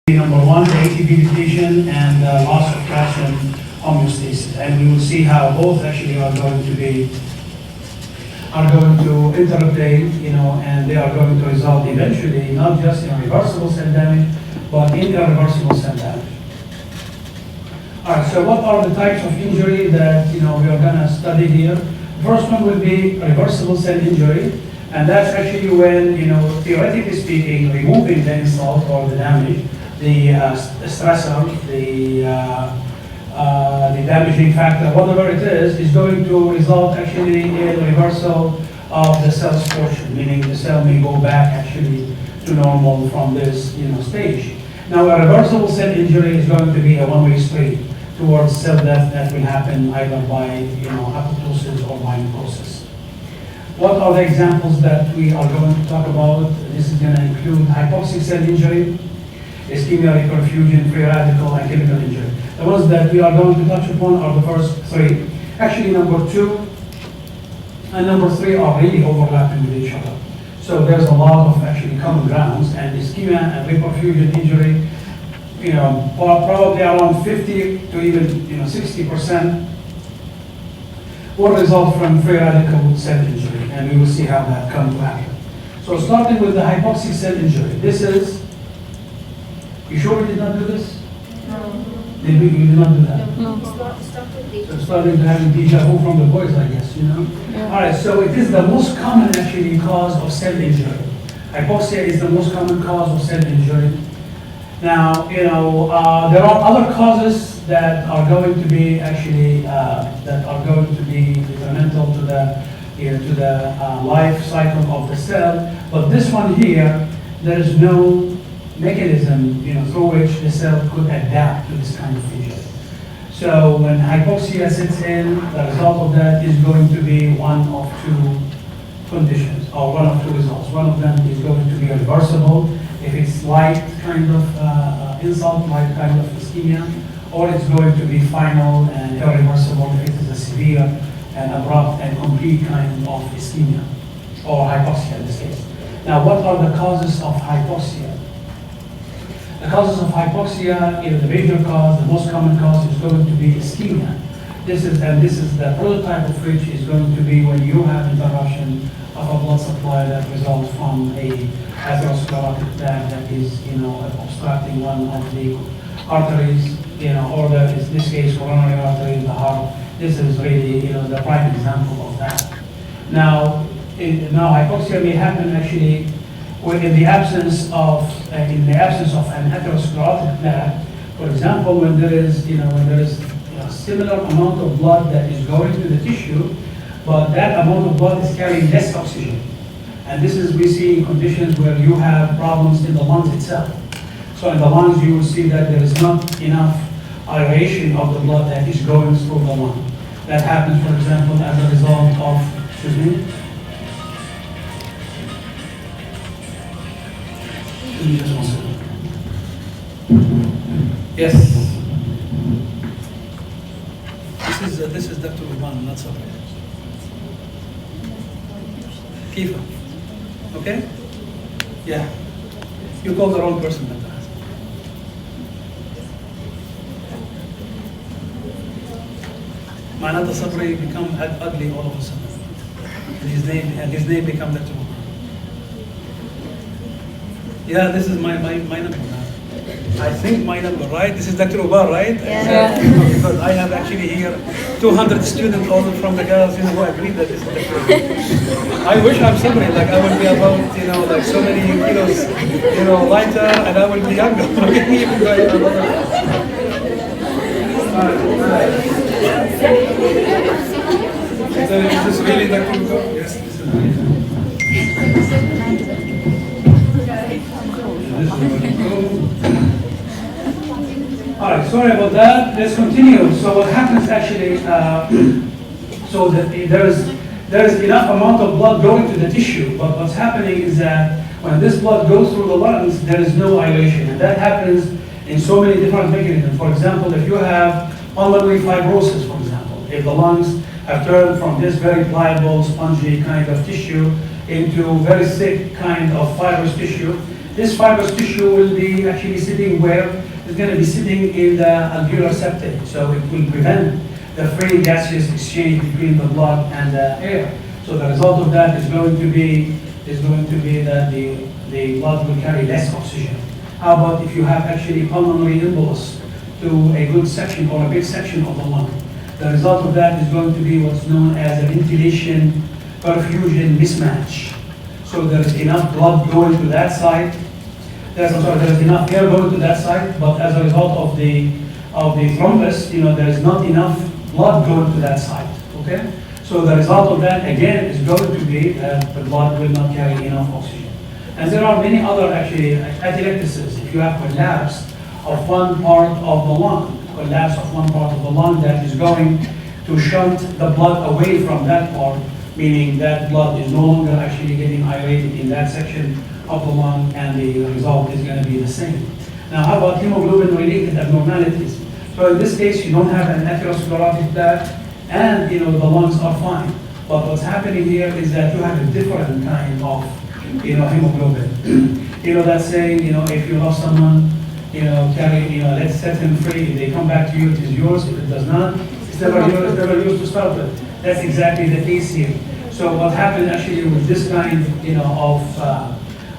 Number one, the ATP depletion and loss of calcium homeostasis. And we will see how both actually are going to interrelate, and they are going to result eventually not just in reversible cell damage, but in irreversible cell damage. All right, so what are the types of injury that we are going to study here? First one will be reversible cell injury, and that's actually when, theoretically speaking, removing the insult or the damage, the stressor, the damaging factor, whatever it is going to result actually in reversal of the cell's portion, meaning the cell may go back actually to normal from this stage. Now, a reversible cell injury is going to be a one-way street towards cell death that will happen either by apoptosis or by necrosis. What are the examples that we are going to talk about? This is going to include hypoxic cell injury, ischemia, reperfusion, free radical, and chemical injury. The ones that we are going to touch upon are the first three. Actually, number 2 and number 3 are really overlapping with each other. So there's a lot of actually common grounds, and ischemia and reperfusion injury, probably around 50 to even 60% will result from free radical cell injury, and we will see how that comes to happen. So starting with the hypoxic cell injury, this is. You sure we did not do this? No. Did we did not do that? No. So starting to having deja vu from the boys, I guess, Yeah. All right, so it is the most common actually cause of cell injury. Hypoxia is the most common cause of cell injury. Now, there are other causes that are going to be actually detrimental to the life cycle of the cell. But this one here, there is no mechanism, through which the cell could adapt to this kind of injury. So when hypoxia sets in, the result of that is going to be one of two conditions, or one of two results. One of them is going to be reversible if it's light kind of insult, light kind of ischemia, or it's going to be final and irreversible if it is a severe and abrupt and complete kind of ischemia, or hypoxia in this case. Now, what are the causes of hypoxia? The causes of hypoxia, the major cause, the most common cause is going to be ischemia. This is the prototype of which is going to be when you have interruption of a blood supply that results from a atherosclerotic plaque that is, obstructing one of the arteries, or in this case, coronary artery in the heart. This is really, the prime example of that. Now hypoxia may happen actually in the absence of an atherosclerotic plaque. For example, when there is a similar amount of blood that is going to the tissue, but that amount of blood is carrying less oxygen. And this is, we see in conditions where you have problems in the lungs itself. So in the lungs, you will see that there is not enough aeration of the blood that is going through the lung. That happens, for example, as a result of, just 1 second. Yes. This is Dr. Urban, not Sabri. Kifa. Okay? Yeah. You called the wrong person, Dr. Hassan. Manata Sabri become ugly all of a sudden. And his name become Dr. Urban. Yeah, this is my number now. I think my number, right? This is Dr. Ubar, right? Yeah. Because I have actually here 200 students, all from the girls, who agree that this is Dr. Ubar. I wish I'm somebody, like I would be about, like so many kilos, lighter, and I would be younger. Even though I have So is this really Dr. Ubar? Yes, this is really. All right, sorry about that. Let's continue. So what happens actually, so that there is enough amount of blood going to the tissue, but what's happening is that when this blood goes through the lungs, there is no aeration, and that happens in so many different mechanisms. For example, if you have pulmonary fibrosis, for example, if the lungs have turned from this very pliable, spongy kind of tissue into very thick kind of fibrous tissue, This fibrous tissue will be actually sitting where it's going to be sitting in the alveolar septum, so it will prevent the free gaseous exchange between the blood and the air. So the result of that is going to be that the blood will carry less oxygen. How about if you have actually pulmonary embolus to a good section or a big section of the lung? The result of that is going to be what's known as a ventilation perfusion mismatch. So there is enough blood going to that side. There is enough air going to that side, but as a result of the thrombus, there is not enough blood going to that side. Okay? So the result of that again is going to be that the blood will not carry enough oxygen. And there are many other actually atelectasis. If you have collapse of one part of the lung, that is going to shunt the blood away from that part, meaning that blood is no longer actually getting aerated in that section of the lung, and the result is going to be the same. Now, how about hemoglobin-related abnormalities? So in this case, you don't have an atherosclerotic plaque, and the lungs are fine. But what's happening here is that you have a different kind of hemoglobin. That saying, if you love someone, let's set him free. If they come back to you, it is yours. If it does not, it's never yours to start with. That's exactly the case here. So what happened actually with this kind,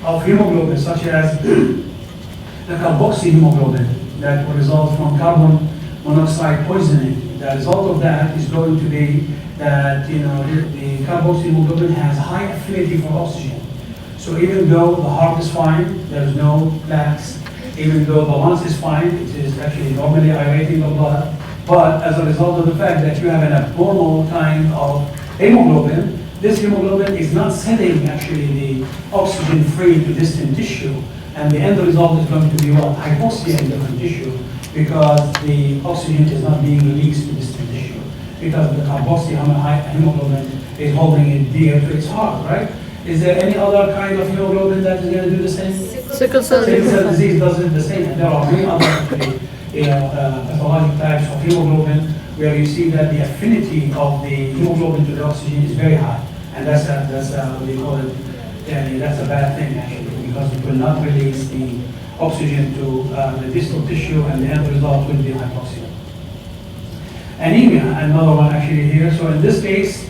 of hemoglobin, such as the carboxyhemoglobin that will result from carbon monoxide poisoning. The result of that is going to be that the carboxyhemoglobin has high affinity for oxygen. So even though the heart is fine, there is no plaques. Even though the lungs is fine, it is actually normally aerating the blood. But as a result of the fact that you have an abnormal kind of hemoglobin, this hemoglobin is not sending actually the oxygen free to distant tissue. And the end result is going to be what? Hypoxia in different tissue, because the oxygen is not being released to distant tissue, because the carboxyhemoglobin is holding it dear to its heart, right? Is there any other kind of hemoglobin that is going to do the same? Sickle cell disease does it the same. And there are many other pathologic types of hemoglobin where you see that the affinity of the hemoglobin to the oxygen is very high. And that's what they call it, that's a bad thing actually, because it will not release the oxygen to the distal tissue, and the end result will be hypoxia. Anemia, another one actually here. So in this case,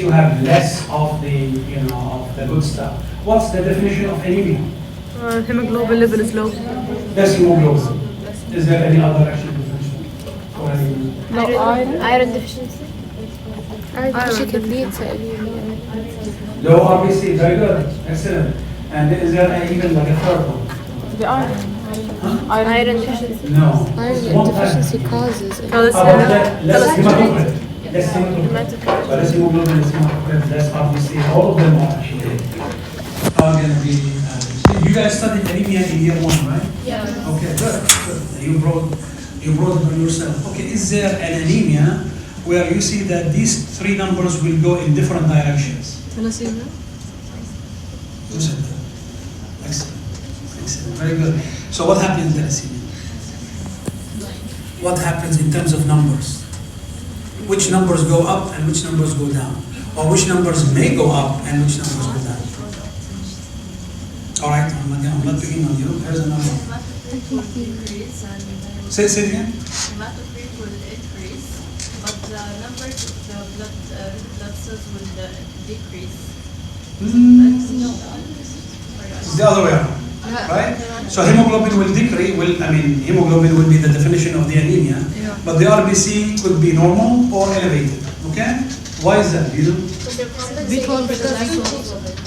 you have less of the good stuff. What's the definition of anemia? Hemoglobin level is low. That's hemoglobin. Is there any other actual definition for anemia? No, iron deficiency. Iron Low RBC, very good, excellent. And is there even like a third one? The iron. Iron deficiency. No. Iron deficiency causes it. Less hematocrit. Less hematocrit. So less hemoglobin, less hematocrit, less RBC. All of them are actually going to be. You guys studied anemia in year 1, right? Yeah. Okay, good. You brought it on yourself. Okay, is there an anemia where you see that these 3 numbers will go in different directions? Thalassemia. Who said that? Excellent. Excellent. Very good. So what happens in thalassemia? What happens in terms of numbers? Which numbers go up and which numbers go down? Or which numbers may go up and which numbers go down? All right, I'm not picking on you. Here's another one. Say it again. Hematocrit will increase, but the numbers of the blood cells will decrease. It's the other way around, right? So hemoglobin will decrease. Hemoglobin will be the definition of the anemia, but the RBC could be normal or elevated. Okay? Why is that? You know?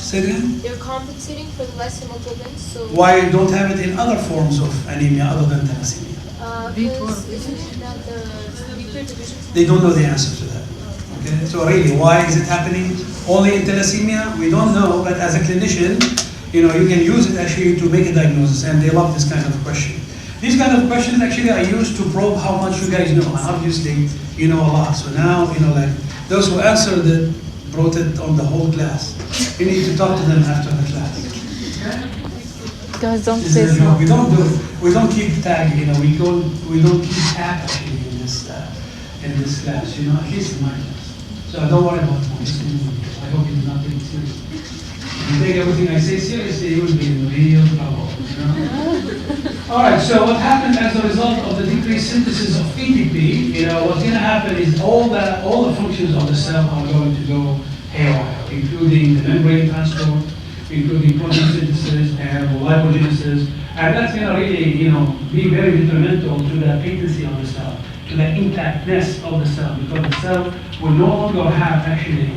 Say it again. They're compensating for the less hemoglobin, so. Why you don't have it in other forms of anemia other than thalassemia? Because isn't that the B12 deficiency? They don't know the answer to that. Okay, so really, why is it happening only in thalassemia? We don't know, but as a clinician, you can use it actually to make a diagnosis, and they love this kind of question. These kind of questions actually are used to probe how much you guys know, and obviously you know a lot. So now, like those who answered it brought it on the whole class. You need to talk to them after the class. Guys, don't This say is a so. joke. We don't keep tag. We don't keep tab actually in this class. At least in my class. So don't worry about it. I hope you do not take it seriously. If you take everything I say seriously, you will be in the video. All right, so what happened as a result of the decreased synthesis of ATP, what's going to happen is all the functions of the cell are going to go haywire, including the membrane transport, including protein synthesis and lipogenesis, and that's going to really, be very detrimental to the patency of the cell, to the intactness of the cell, because the cell will no longer have actually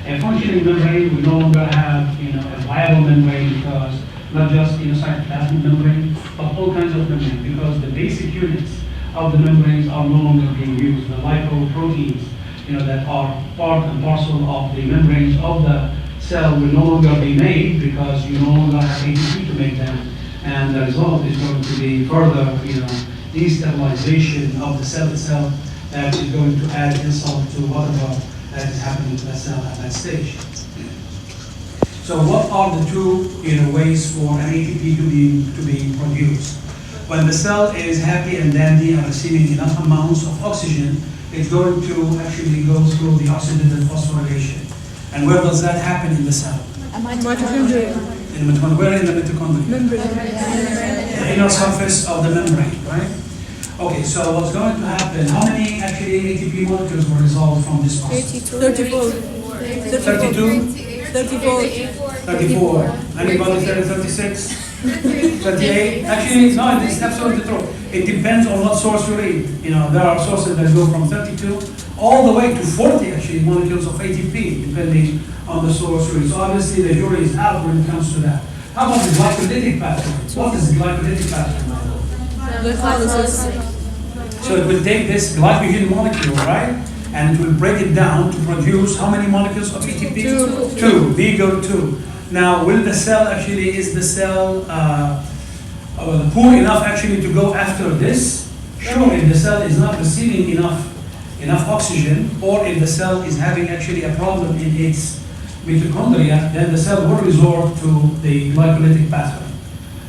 a functioning membrane, will no longer have, a viable membrane, because not just cytoplasmic membrane, but all kinds of membrane, because the basic units of the membranes are no longer being used. The lipoproteins, that are part and parcel of the membranes of the cell will no longer be made, because you no longer have ATP to make them, and the result is going to be further, destabilization of the cell itself, that is going to add insult to whatever that is happening to the cell at that stage. So what are the two ways for an ATP to be produced? When the cell is happy and dandy and receiving enough amounts of oxygen, it's going to actually go through the oxidative phosphorylation. And where does that happen in the cell? Mitochondria. In the mitochondria. Where in the mitochondria? Membrane. The inner surface of the membrane, right? Okay, so what's going to happen? How many actually ATP molecules were resolved from this process? 34. 32? 34. 34. Anybody said 36? 38? Actually, no, it's absolutely true. It depends on what source you read. There are sources that go from 32 all the way to 40 actually molecules of ATP, depending on the source you read. So obviously the jury is out when it comes to that. How about the glycolytic pathway? What is the glycolytic pathway? Glycolysis. So it will take this glycogen molecule, right? And it will break it down to produce how many molecules of ATP? Two. Bigger 2. Now, will the cell actually, is the cell poor enough actually to go after this? Sure, if the cell is not receiving enough oxygen, or if the cell is having actually a problem in its mitochondria, then the cell will resort to the glycolytic pathway.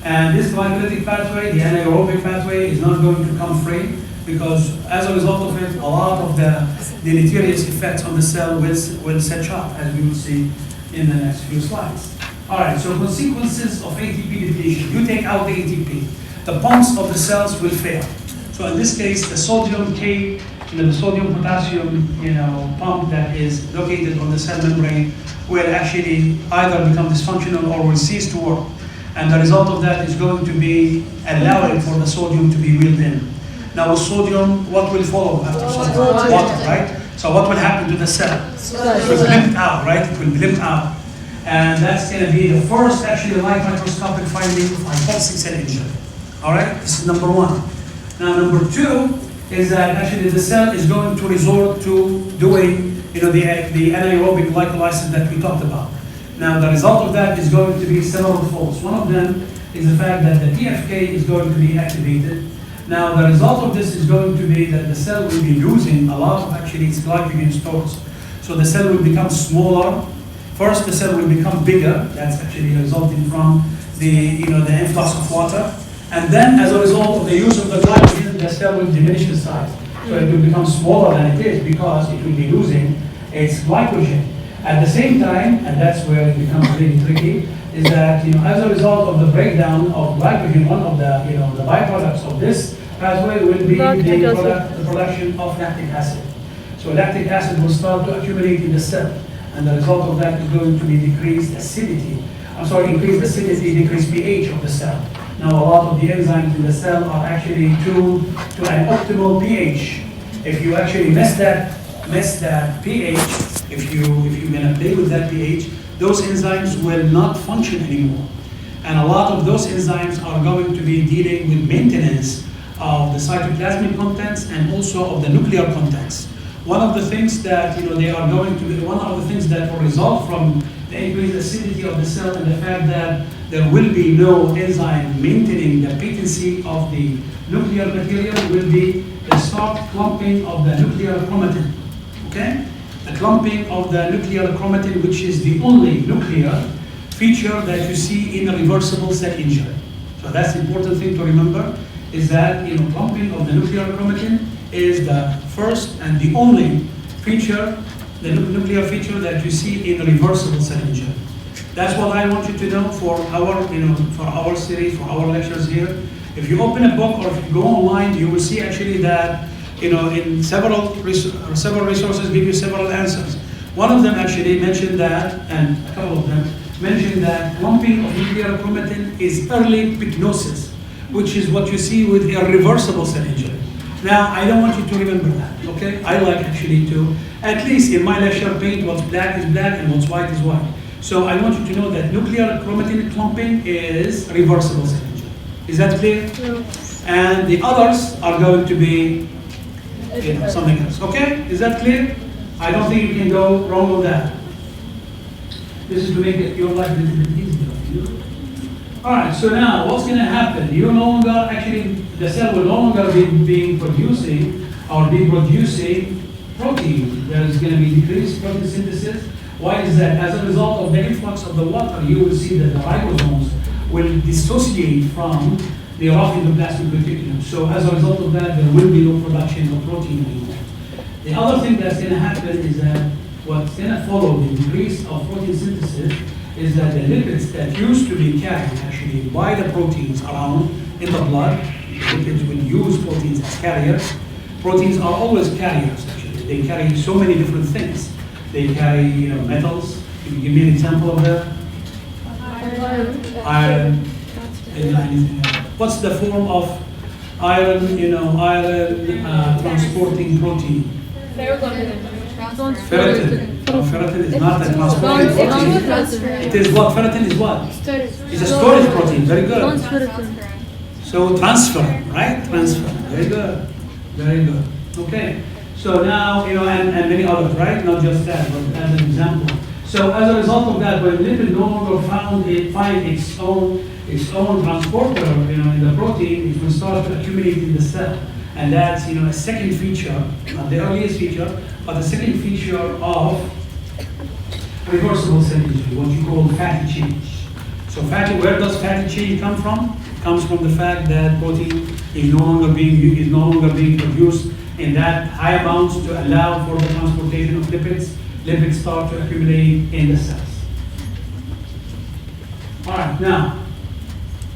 And this glycolytic pathway, the anaerobic pathway, is not going to come free, because as a result of it, a lot of the deleterious effects on the cell will set up, as we will see in the next few slides. All right, so consequences of ATP depletion. You take out the ATP, the pumps of the cells will fail. So in this case, the sodium K, the sodium potassium, pump that is located on the cell membrane will actually either become dysfunctional or will cease to work. And the result of that is going to be allowing for the sodium to be wheeled in. Now with sodium, what will follow after sodium? Water, right? So what will happen to the cell? It will limp out, right? It will limp out. And that's going to be the first actually light microscopic finding of hypoxic cell injury. All right, this is number one. Now number two is that actually the cell is going to resort to doing the anaerobic glycolysis that we talked about. Now the result of that is going to be several folds. One of them is the fact that the TFK is going to be activated. Now the result of this is going to be that the cell will be losing a lot of actually its glycogen stores. So the cell will become smaller. First, the cell will become bigger. That's actually resulting from the influx of water. And then, as a result of the use of the glycogen, the cell will diminish in size. So it will become smaller than it is because it will be losing its glycogen. At the same time, and that's where it becomes really tricky, is that as a result of the breakdown of glycogen, one of the byproducts of this pathway will be the production of lactic acid. So lactic acid will start to accumulate in the cell, and the result of that is going to be increased acidity, decreased pH of the cell. Now a lot of the enzymes in the cell are actually tuned to an optimal pH. If you actually miss that pH, if you're gonna play with that pH, those enzymes will not function anymore. And a lot of those enzymes are going to be dealing with maintenance of the cytoplasmic contents and also of the nuclear contents. One of the things that one of the things that will result from the increased acidity of the cell and the fact that there will be no enzyme maintaining the patency of the nuclear material will be the soft clumping of the nuclear chromatin. Okay? The clumping of the nuclear chromatin, which is the only nuclear feature that you see in a reversible cell injury. So that's the important thing to remember, is that clumping of the nuclear chromatin is the first and the only feature, the nuclear feature that you see in a reversible cell injury. That's what I want you to know for our series, for our lectures here, If you open a book or if you go online, you will see actually that, in several resources give you several answers. One of them actually mentioned that, and a couple of them mentioned that clumping of nuclear chromatin is early pyknosis, which is what you see with irreversible cell injury. Now, I don't want you to remember that, okay? I like actually to, at least in my lecture, paint what's black is black and what's white is white. So I want you to know that nuclear chromatin clumping is reversible cell injury. Is that clear? And the others are going to be something else, okay? Is that clear? I don't think you can go wrong with that. This is to make your life a little bit easier. All right, so now what's going to happen? You no longer, actually, the cell will no longer be producing protein. There is going to be decreased protein synthesis. Why is that? As a result of the influx of the water, you will see that the ribosomes will dissociate from the rough endoplasmic reticulum. So as a result of that, there will be no production of protein anymore. The other thing that's going to happen is that what's going to follow the decrease of protein synthesis is that the lipids that used to be carried actually by the proteins around in the blood, lipids will use proteins as carriers. Proteins are always carriers actually. They carry so many different things. They carry metals. Can you give me an example of that? Iron. What's the form of iron, iron transporting protein? Ferritin. No, ferritin is not a transporting protein. It is what? Ferritin is what? It's a storage protein. Very good. So transfer, right? Transfer. Very good. Very good. Okay. So now, and many others, right? Not just that, but as an example. So as a result of that, when lipid no longer find its own transporter, in the protein, it will start to accumulate in the cell. And that's, a second feature, not the earliest feature, but the second feature of reversible cell injury, what you call fatty change. So where does fatty change come from? It comes from the fact that protein is no longer being produced in that high amounts to allow for the transportation of lipids. Lipids start to accumulate in the cells. All right, now,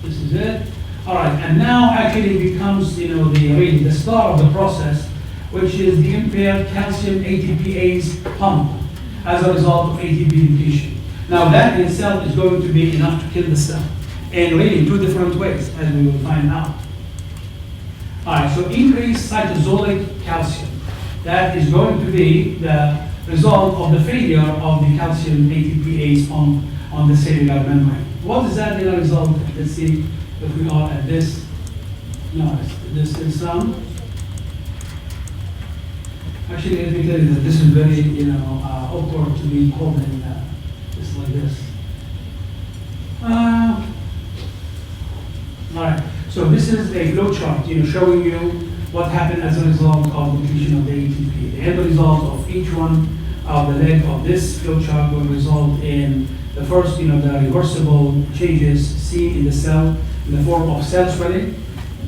this is it. All right, and now actually becomes, the start of the process, which is the impaired calcium ATPase pump as a result of ATP depletion. Now that in itself is going to be enough to kill the cell, and really in two different ways, as we will find out. All right, so increased cytosolic calcium. That is going to be the result of the failure of the calcium ATPase pump on the cellular membrane. What is that in a result? Let's see if we are at this. No, this is some. Actually, let me tell you that this is very, awkward to be called in this like this. All right. So this is a flow chart, showing you what happened as a result of depletion of the ATP. The end result of each one of the leg of this flow chart will result in the first, the reversible changes seen in the cell in the form of cell swelling.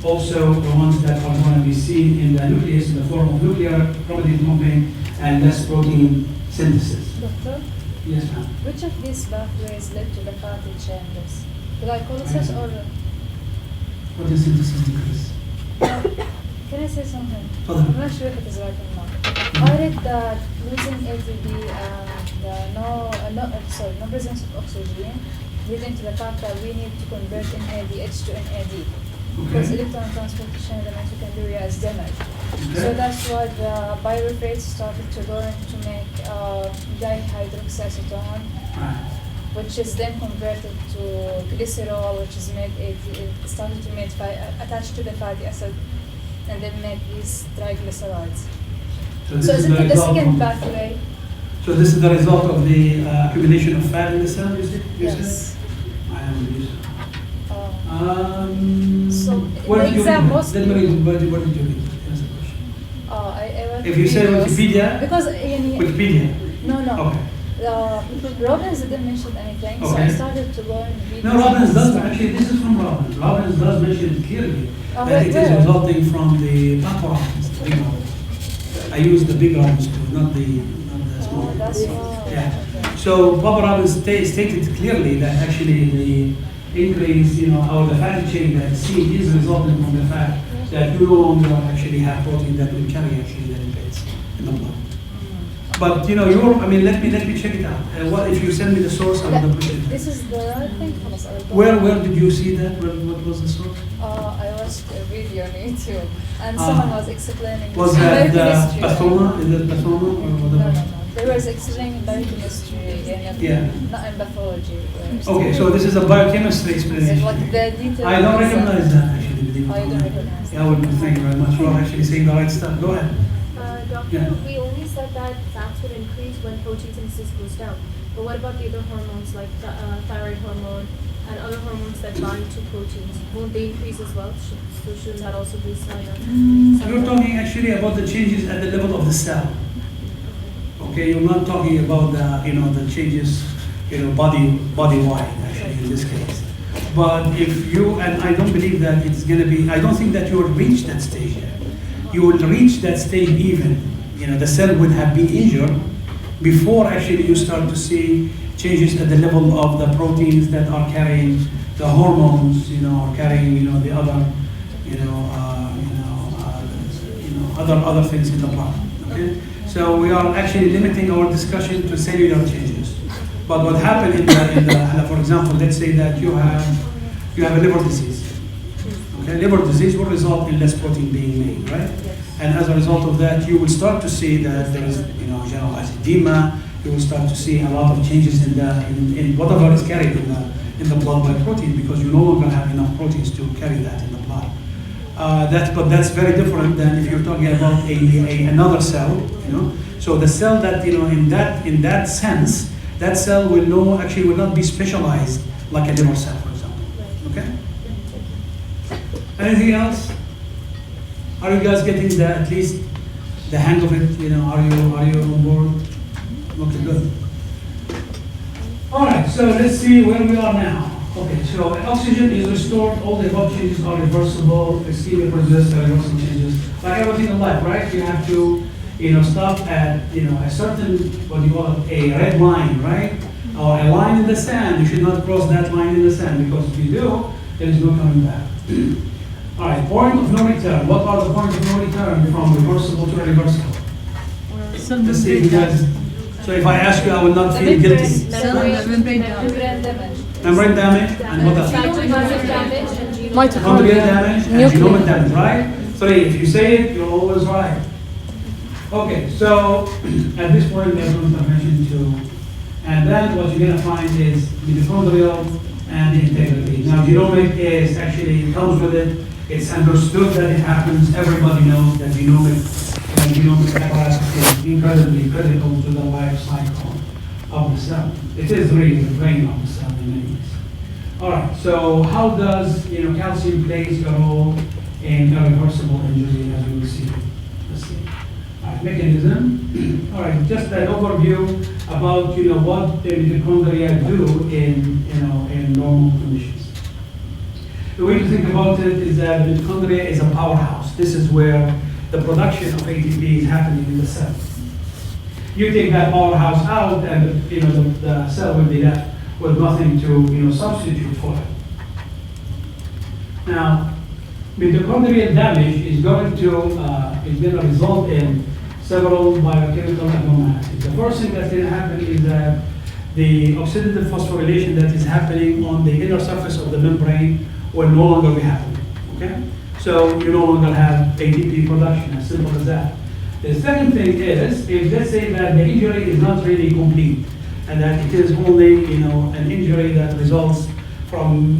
Also, the ones that are going to be seen in the nucleus in the form of nuclear chromatin clumping and less protein synthesis. Doctor, Yes, ma'am. which of these pathways led to the fatty changes? Glycolysis or... Protein synthesis decrease. Can I say something? Further. I'm not sure if it is right or not. I read that losing ATP and no presence of oxygen leading to the fact that we need to convert NADH to NAD. Because electron transportation in the mitochondria is damaged. Okay. So that's why the pyruvates started to learn to make dihydroxyacetone, which is then converted to glycerol, which is made it started to make attached to the fatty acid, and then make these triglycerides. So is it the second pathway? So this is the result of the accumulation of fat in the cell, you said? Yes. I am used. So What the did you exam read? mostly. What did you read? That's the question. I went If you say videos. Wikipedia, Because Wikipedia. no. Okay. Robbins didn't mention anything, so I Okay. started to learn videos. No, Robbins does, actually, this is from Robbins. Robbins does mention it clearly Oh, that it is where? resulting from the Papa Robbins, the big Robbins. I use the big Robbins too, not the small. Oh, that's why. Yeah. Okay. So Papa Robbins stated clearly that actually increase, or the fatty chain that C is resulting from the fact that you no longer actually have protein that will carry actually the lipids in the blood. But let me check it out. What if you send me the source? I will appreciate it. This is the, I think, Where did you see that? What was the source? I watched a video on YouTube, and someone was explaining Was this that the biochemistry. Pathoma? Is it Pathoma or No, whatever? no. They were explaining biochemistry and Yeah. not in pathology. Okay, so this is a biochemistry It's explanation. like the detail. I don't recognize that actually. believe it I or don't not. recognize Yeah, well, thank you very much for actually saying the right stuff. Go ahead. Doctor, Yeah. we only said that fats would increase when protein synthesis goes down. But what about the other hormones like the thyroid hormone and other hormones that bind to proteins? Won't they increase as well? So shouldn't that also be a sign of You're talking actually about the changes at the level of the cell. Okay, you're not talking about the changes, body-wide actually in this case. But if you, and I don't believe that it's going to be, I don't think that you will reach that stage yet. You will reach that stage even, the cell would have been injured before actually you start to see changes at the level of the proteins that are carrying the hormones, or carrying, the other, other things in the blood. Okay? So we are actually limiting our discussion to cellular changes. But what happened in the for example, let's say that you have a liver disease. Okay, liver disease will result in less protein being made, right? And as a result of that, you will start to see that there is, generalized edema. You will start to see a lot of changes in whatever is carried in the blood by protein, because you no longer have enough proteins to carry that in the blood. But that's very different than if you're talking about another cell, So the cell that, in that sense, that cell will not be specialized like a liver cell, for example. Okay? Anything else? Are you guys getting at least the hang of it? Are you on board? Okay, good. All right, so let's see where we are now. Okay, so oxygen is restored, all the above changes are reversible, ischemia persists, irreversible changes. Like everything in life, right? You have to, stop at, a certain, what do you call it, a red line, right? Or a line in the sand. You should not cross that line in the sand, because if you do, there is no coming back. All right, point of no return. What are the points of no return from reversible to irreversible? Let's see if you guys. So if I ask you, I will not feel guilty. Membrane damage. Membrane damage and what else? Mitochondrial damage and Mitochondrial damage and genomic damage, right? 3. If you say it, you're always right. Okay, so at this point, there's no intervention to, and then what you're going to find is mitochondrial and the integrity. Now, genomic is actually comes with it. It's understood that it happens. Everybody knows that genomic apparatus is incredibly critical to the life cycle of the cell. It is really the brain of the cell in many ways. All right, so how does calcium plays a role in irreversible injury, as we will see? Let's see. All right, mechanism. All right, just an overview about what the mitochondria do in normal conditions. The way to think about it is that the mitochondria is a powerhouse. This is where the production of ATP is happening in the cell. You take that powerhouse out, and the cell will be left with nothing to substitute for it. Now, mitochondrial damage is going to result in several biochemical abnormalities. The first thing that's going to happen is that the oxidative phosphorylation that is happening on the inner surface of the membrane will no longer be happening. Okay? So you no longer have ATP production, as simple as that. The second thing is, if let's say that the injury is not really complete, and that it is only an injury that results from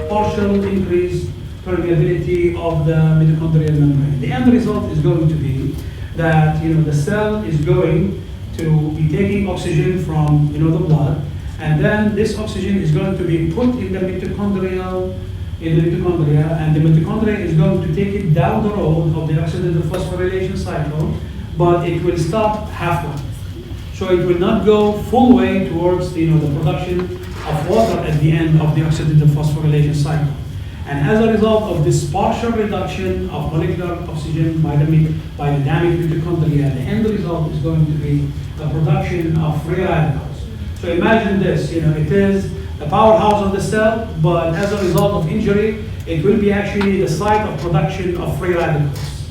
partial increased permeability of the mitochondrial membrane. The end result is going to be that the cell is going to be taking oxygen from the blood, and then this oxygen is going to be put in the mitochondria, and the mitochondria is going to take it down the road of the oxidative phosphorylation cycle, but it will stop halfway. So it will not go full way towards the production of water at the end of the oxidative phosphorylation cycle. And as a result of this partial reduction of molecular oxygen by the damaged mitochondria, the end result is going to be the production of free radicals. So imagine this, it is the powerhouse of the cell, but as a result of injury, it will be actually the site of production of free radicals.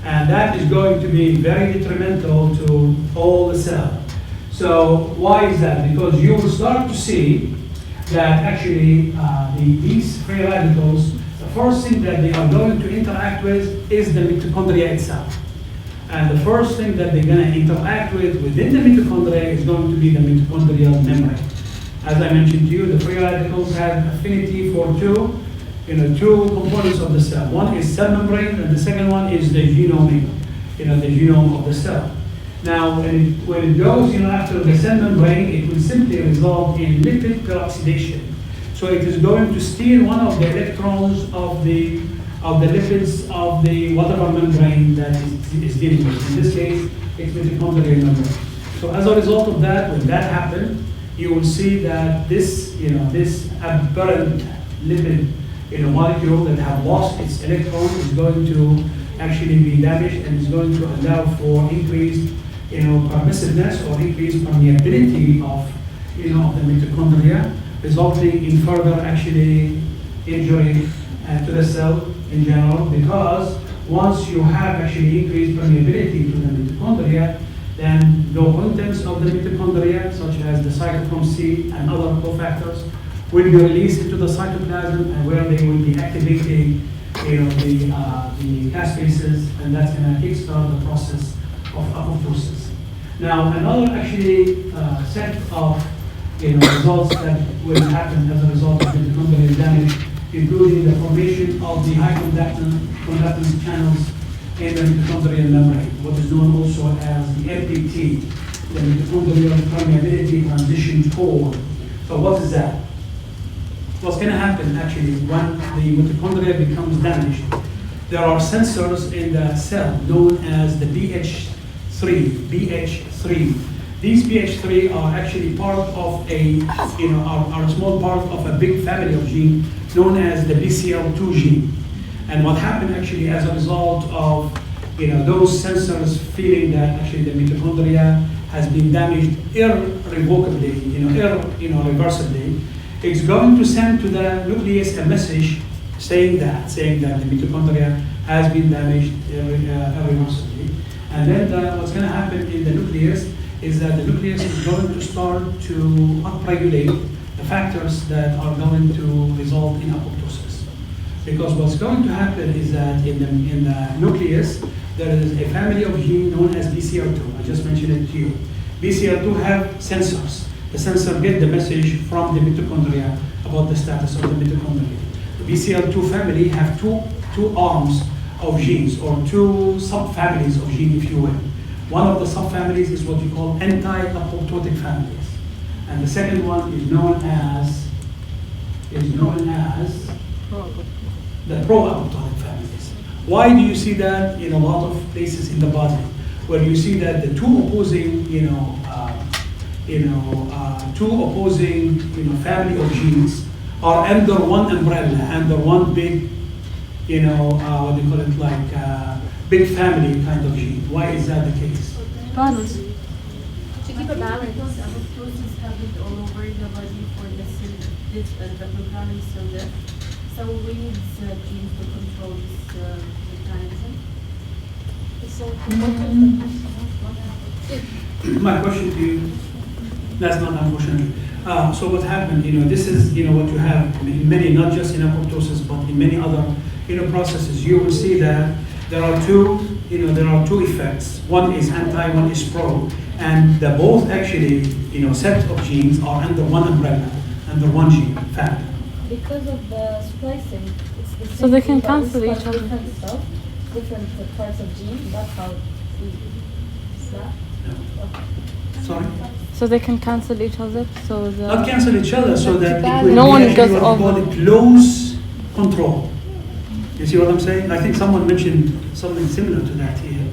And that is going to be very detrimental to all the cell. So why is that? Because you will start to see that actually these free radicals, the first thing that they are going to interact with is the mitochondria itself. And the first thing that they're going to interact with within the mitochondria is going to be the mitochondrial membrane. As I mentioned to you, the free radicals have affinity for two components of the cell. One is cell membrane, and the second one is the genome, the genome of the cell. Now, when it goes, after the cell membrane, it will simply result in lipid peroxidation. So it is going to steal one of the electrons of the lipids of the whatever membrane that is dealing with. In this case, it's mitochondrial membrane. So as a result of that, when that happens, you will see that this aberrant lipid molecule that have lost its electron is going to actually be damaged and is going to allow for increased permissiveness or increased permeability of the mitochondria, resulting in further actually injury to the cell in general, because once you have actually increased permeability to the mitochondria, then the contents of the mitochondria, such as the cytochrome C and other cofactors, will be released into the cytoplasm, and where they will be activating the caspases, and that's going to kickstart the process of apoptosis. Now, another actually set of results that will happen as a result of mitochondrial damage, including the formation of the high conductance channels in the mitochondrial membrane, what is known also as the MPT, the mitochondrial permeability transition pole. So what is that? What's going to happen actually when the mitochondria becomes damaged? There are sensors in the cell known as the BH3. These BH3 are actually part of are a small part of a big family of genes known as the BCL2 gene. And what happened actually as a result of those sensors feeling that actually the mitochondria has been damaged irrevocably, irreversibly, it's going to send to the nucleus a message saying that the mitochondria has been damaged irreversibly. And then what's going to happen in the nucleus is that the nucleus is going to start to upregulate the factors that are going to result in apoptosis. Because what's going to happen is that in the nucleus, there is a family of genes known as BCL2. I just mentioned it to you. BCL2 have sensors. The sensor get the message from the mitochondria about the status of the mitochondria. The BCL2 family have two arms of genes, or two subfamilies of genes, if you will. One of the subfamilies is what you call anti-apoptotic families, and the second one is known as the pro-apoptotic families. Why do you see that in a lot of places in the body, where you see that the two opposing family of genes are under one umbrella, under one big, what do you call it, like big family kind of gene? Why is that the case? Balance. To keep a balance. Because apoptosis happens all over the body for the cell, the programming cell death. So we need genes to control this mechanism. My question to you, that's not unfortunate. So what happened, this is, what you have in many, not just in apoptosis, but in many other, processes. You will see that there are two effects. One is anti, one is pro, and the both actually, set of genes are under one umbrella, under one gene family. Because of the splicing, it's the same So they can thing, but we cancel each splice other. different stuff, different parts of genes. That's how we. Is that? Okay. Sorry? So they can cancel each other. So Not the cancel each other, so that it will No be one actually goes what we call over. it close control. You see what I'm saying? I think someone mentioned something similar to that here.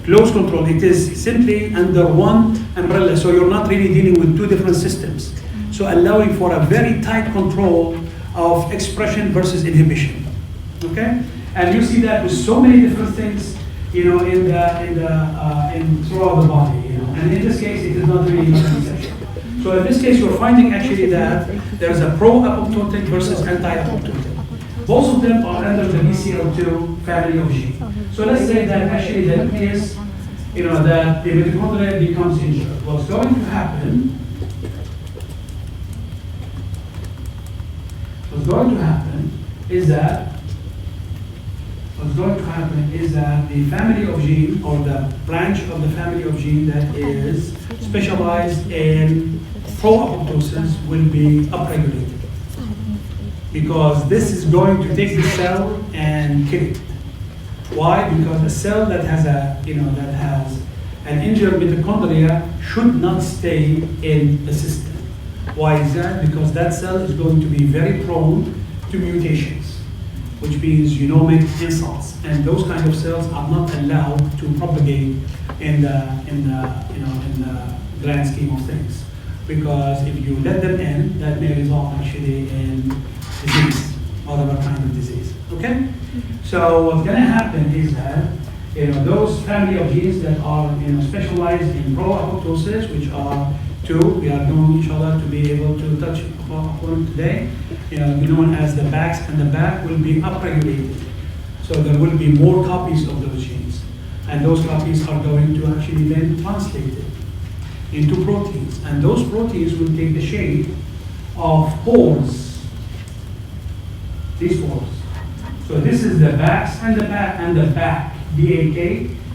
Close control, it is simply under one umbrella, so you're not really dealing with two different systems. So allowing for a very tight control of expression versus inhibition. Okay? And you see that with so many different things, throughout the body, And in this case, it is not really an exception. So in this case, you're finding actually that there's a pro-apoptotic versus anti-apoptotic. Both of them are under the BCL2 family of gene. So let's say that actually the nucleus, that the mitochondria becomes injured. What's going to happen is that the family of gene, or the branch of the family of gene that is specialized in pro-apoptosis, will be upregulated. Because this is going to take the cell and kill it. Why? Because a cell that has an injured mitochondria should not stay in the system. Why is that? Because that cell is going to be very prone to mutations, which means genomic insults, and those kind of cells are not allowed to propagate in the grand scheme of things. Because if you let them in, that may result actually in disease, other kind of disease. Okay? So what's going to happen is that those family of genes that are specialized in pro-apoptosis, which are two, we are knowing each other to be able to touch upon today, known as the BACs and the BAC, will be upregulated. So there will be more copies of those genes, and those copies are going to actually then translate it into proteins, and those proteins will take the shape of pores. These pores. So this is the BACs and the BAC, BAK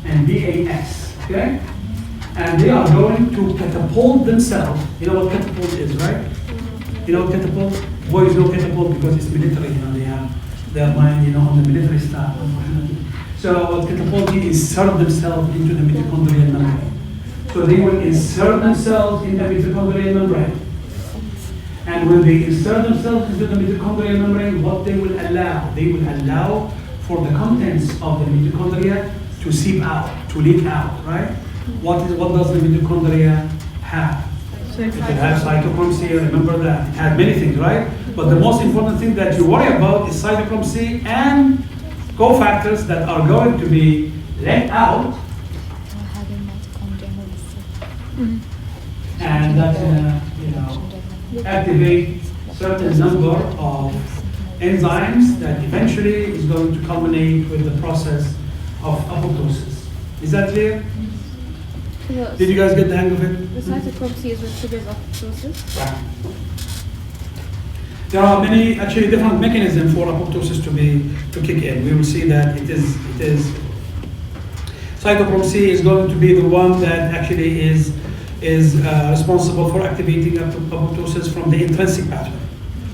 and BAS, okay? And they are going to catapult themselves. You know what catapult is, right? You know what catapult? Boys know catapult because it's military, they have their mind, on the military stuff, unfortunately. So what catapult is insert themselves into the mitochondrial membrane. So they will insert themselves in the mitochondrial membrane. And when they insert themselves into the mitochondrial membrane, what they will allow for the contents of the mitochondria to seep out, to leak out, right? What does the mitochondria have? It has cytochrome C, remember that. It has many things, right? But the most important thing that you worry about is cytochrome C and cofactors that are going to be let out. And that's activate certain number of enzymes that eventually is going to culminate with the process of apoptosis. Is that clear? Did you guys get the hang of it? The cytochrome C is what triggers apoptosis. Right. There are many actually different mechanisms for apoptosis to kick in. We will see that it is cytochrome C is going to be the one that actually is responsible for activating apoptosis from the intrinsic pathway,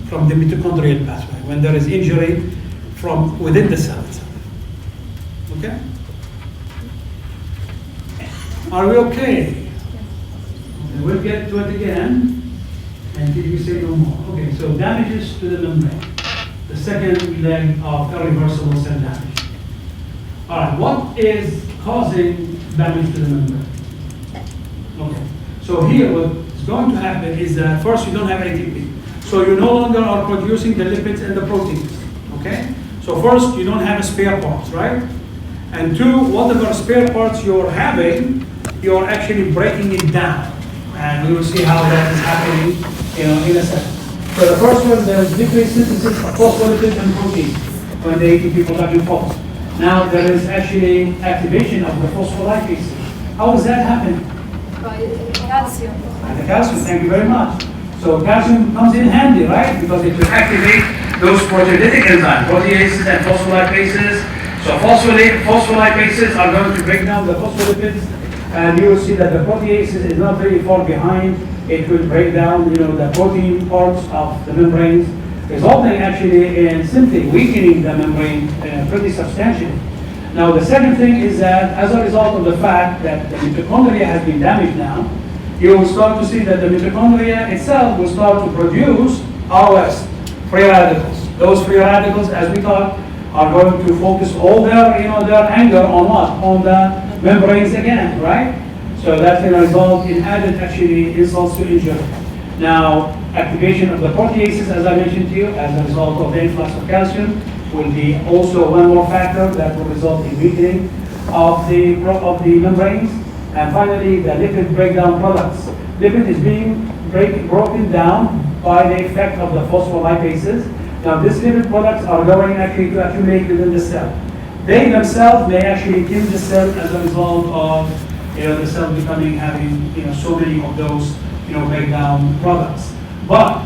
from the mitochondrial pathway, when there is injury from within the cell itself. Okay? Are we okay? We'll get to it again until you say no more. Okay, so damages to the membrane. The second leg of irreversible cell damage. All right, what is causing damage to the membrane? Okay, so here what's going to happen is that first you don't have ATP. So you no longer are producing the lipids and the proteins, okay? So first you don't have spare parts, right? And two, whatever spare parts you're having, you're actually breaking it down. And we will see how that is happening in a second. So the first one, there is decreased synthesis of phospholipids and proteins when the ATP production falls. Now there is actually activation of the phospholipases. How does that happen? By calcium. By the calcium, thank you very much. So calcium comes in handy, right? Because it will activate those proteolytic enzymes, proteases and phospholipases. So phospholipases are going to break down the phospholipids, and you will see that the proteases is not very far behind. It will break down, the protein parts of the membranes, resulting actually in simply weakening the membrane pretty substantially. Now the second thing is that as a result of the fact that the mitochondria has been damaged now, you will start to see that the mitochondria itself will start to produce ROS, free radicals. Those free radicals, as we thought, are going to focus all their, their anger on what? On the membranes again, right? So that's going to result in added actually insults to injury. Now, activation of the proteases, as I mentioned to you, as a result of the influx of calcium, will be also one more factor that will result in weakening of the membranes. And finally, the lipid breakdown products. Lipid is being broken down by the effect of the phospholipases. Now, these lipid products are going actually to accumulate within the cell. They themselves may actually kill the cell as a result of the cell becoming having so many of those breakdown products. But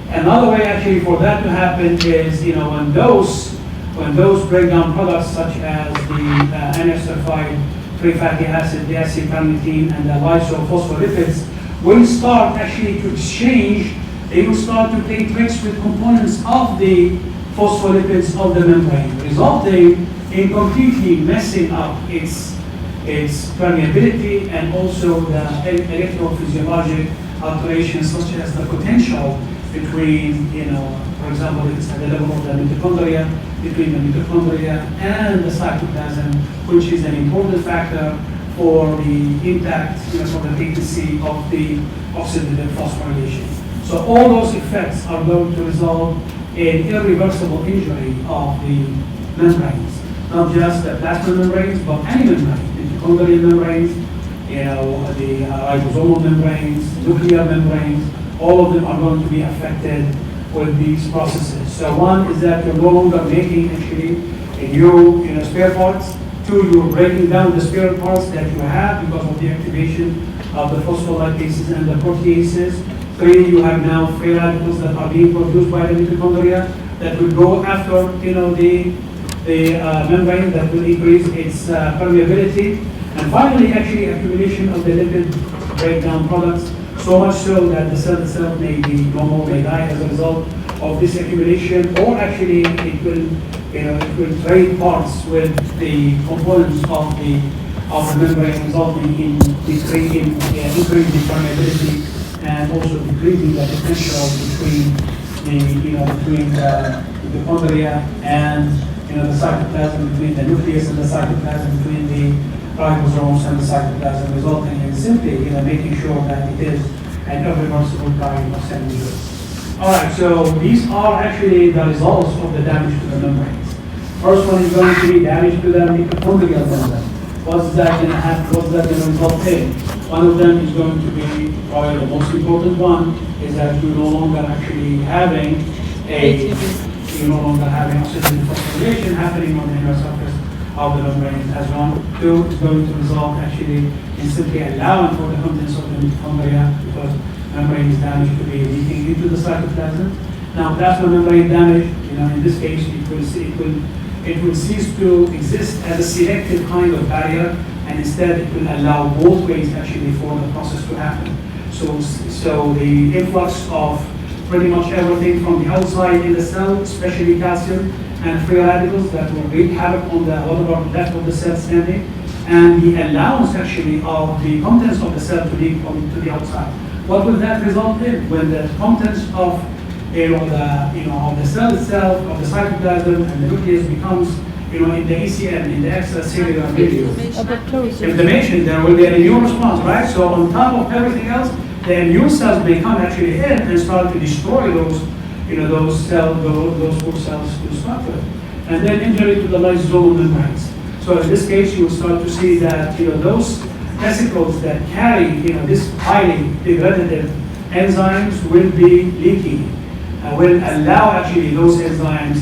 another way actually for that to happen is when those breakdown products such as the N-acetyl free fatty acid, the acylcarnitine, and the lysophospholipid will start actually to exchange. They will start to take mix with components of the phospholipids of the membrane, resulting in completely messing up its permeability and also the electrophysiologic alterations, such as the potential between, for example, it's at the level of the mitochondria, between the mitochondria and the cytoplasm, which is an important factor for the impact, for the patency of the oxidative phosphorylation. So all those effects are going to result in irreversible injury of the membranes, not just the plasma membranes, but any membrane, mitochondrial membranes, the ribosomal membranes, nuclear membranes, all of them are going to be affected with these processes. So one is that you're no longer making actually new spare parts. Two, you're breaking down the spare parts that you have because of the activation of the phospholipases and the proteases. Three, you have now free radicals that are being produced by the mitochondria that will go after the membrane that will increase its permeability. And finally, actually accumulation of the lipid breakdown products, so much so that the cell itself may be no more, may die as a result of this accumulation, or actually it will trade parts with the components of the membrane, resulting in increasing permeability and also decreasing the potential between the mitochondria and the cytoplasm, between the nucleus and the cytoplasm, between the ribosomes and the cytoplasm, resulting in simply making sure that it is an irreversible kind of cell injury. All right, so these are actually the results of the damage to the membranes. First one is going to be damage to the mitochondrial membrane. What's that going to happen? What's that going to result in? One of them is going to be probably the most important one, is that you're no longer actually having oxidative phosphorylation happening on the inner surface of the membrane as one. Two, is going to result actually in simply allowing for the contents of the mitochondria, because membrane is damaged, to be leaking into the cytoplasm. Now, plasma membrane damage, in this case, it will cease to exist as a selective kind of barrier, and instead it will allow both ways actually for the process to happen. So the influx of pretty much everything from the outside in the cell, especially calcium and free radicals that will wreak havoc on the whatever left of the cell standing, and the allowance actually of the contents of the cell to leak to the outside. What will that result in? When the contents of of the cell itself, of the cytoplasm and the nucleus becomes in the ECM, in the extracellular milieu, inflammation, there will be an immune response, right? So on top of everything else, the immune cells may come actually in and start to destroy those poor cells to start with. And then injury to the lysosomal membranes. So in this case, you will start to see that those vesicles that carry this highly degradative enzymes will be leaky, will allow actually those enzymes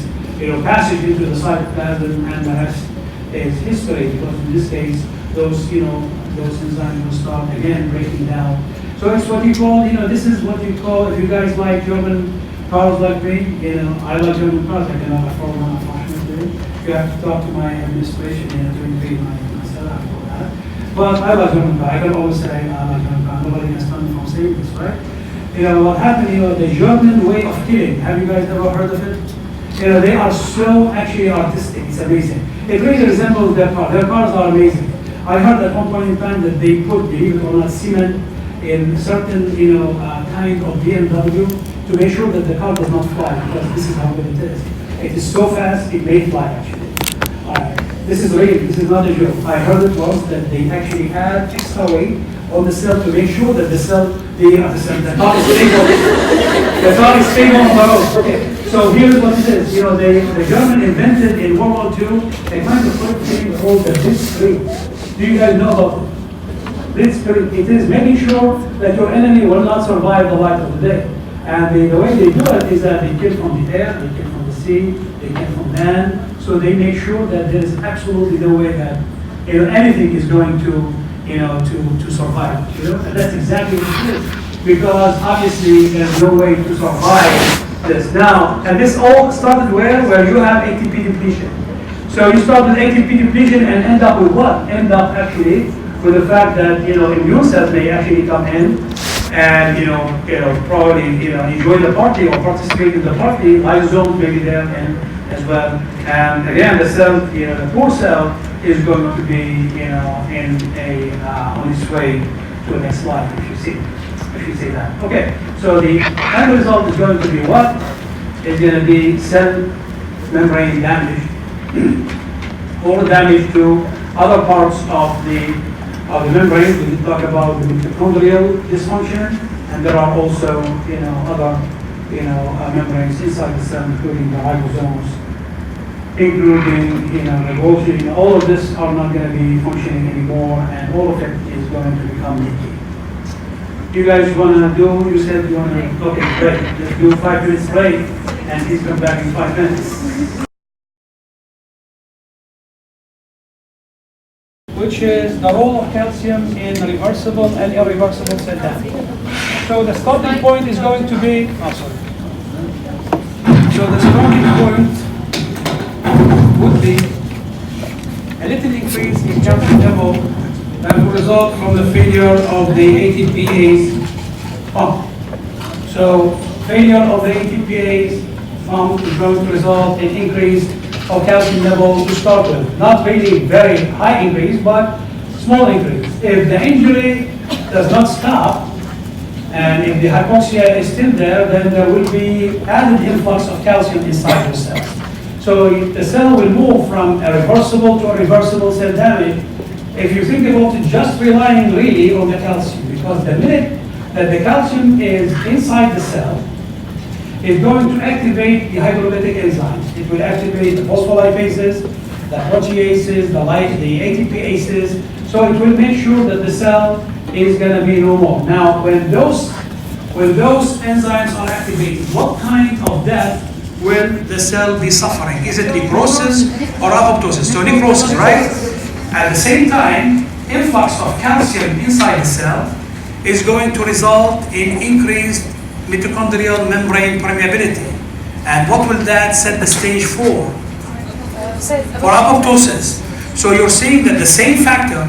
passage into the cytoplasm, and the rest is history, because in this case those enzymes will start again breaking down. So it's what you call, this is what you call, if you guys like German cars like me, I like German cars, I cannot afford one, unfortunately. You have to talk to my administration to increase my salary for that. But I like German cars, I can always say I like German cars, nobody can stop me from saying this, right? What happened, the German way of killing, have you guys ever heard of it? They are so actually artistic, it's amazing. It really resembles their cars. Their cars are amazing. I heard at one point in time that they put, believe it or not, cement in certain, kind of BMW to make sure that the car does not fly, because this is how good it is. It is so fast, it may fly actually. This is real, this is not a joke. I heard it once that they actually add extra weight on the cell to make sure that the car is stable. The car is stable on the road. Okay. So here's what it is. The German invented in World War II a kind of thing called the blitzkrieg. Do you guys know about it? it is making sure that your enemy will not survive the light of the day. And the way they do it is that they kill from the air, they kill from the sea, they kill from land. So they make sure that there is absolutely no way that anything is going to to survive. And that's exactly what it is. Because obviously there's no way to survive this. Now, and this all started where you have ATP depletion. So you start with ATP depletion and end up with what? End up actually with the fact that immune cells may actually come in and probably enjoy the party or participate in the party. Lysosomes may be there and as well. And again, the cell, the poor cell is going to be on its way to the next slide if you see that. Okay, so the end result is going to be what? It's going to be cell membrane damage or damage to other parts of the membrane. We talk about the mitochondrial dysfunction, and there are also other membranes inside the cell, including the ribosomes, including the Golgi. All of this are not going to be functioning anymore, and all of it is going to become leaky. You guys want to do? You said you want to. Okay, great. Let's do 5 minutes break, and please come back in 5 minutes. Which is the role of calcium in reversible and irreversible cell damage. So the starting point is going to be, So the starting point would be a little increase in calcium level that will result from the failure of the ATPase pump. So failure of the ATPase pump is going to result in increase of calcium level to start with. Not really very high increase, but small increase. If the injury does not stop, and if the hypoxia is still there, then there will be added influx of calcium inside the cell. So the cell will move from a reversible to irreversible cell damage if you think about it just relying really on the calcium, because the minute that the calcium is inside the cell, it's going to activate the hydrolytic enzymes. It will activate the phospholipases, the proteases, the ATPases. So it will make sure that the cell is going to be normal. Now, when those enzymes are activated, what kind of death will the cell be suffering? Is it necrosis or apoptosis? So necrosis, right? At the same time, influx of calcium inside the cell is going to result in increased mitochondrial membrane permeability. And what will that set the stage for? For apoptosis. So you're seeing that the same factor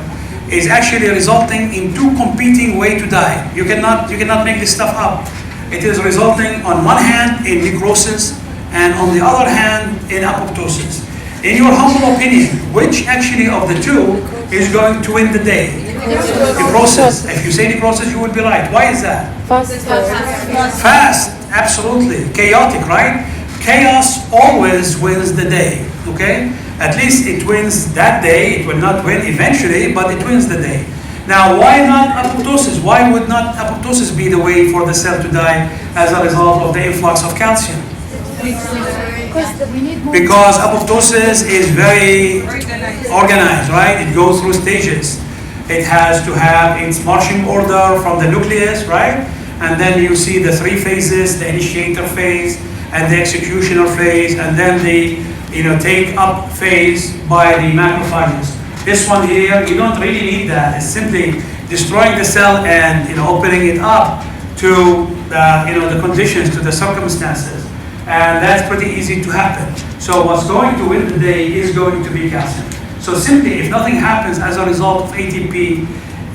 is actually resulting in two competing ways to die. You cannot make this stuff up. It is resulting on one hand in necrosis and on the other hand in apoptosis. In your humble opinion, which actually of the two is going to win the day? Necrosis. If you say necrosis, you would be right. Why is that? Fast, absolutely. Chaotic, right? Chaos always wins the day, okay? At least it wins that day. It will not win eventually, but it wins the day. Now, why not apoptosis? Why would not apoptosis be the way for the cell to die as a result of the influx of calcium? Because apoptosis is very organized, right? It goes through stages. It has to have its marching order from the nucleus, right? And then you see the three phases, the initiator phase, and the executioner phase, and then the take up phase by the macrophages. This one here, you don't really need that. It's simply destroying the cell and opening it up to the conditions, to the circumstances. And that's pretty easy to happen. So what's going to win the day is going to be calcium. So simply, if nothing happens as a result of ATP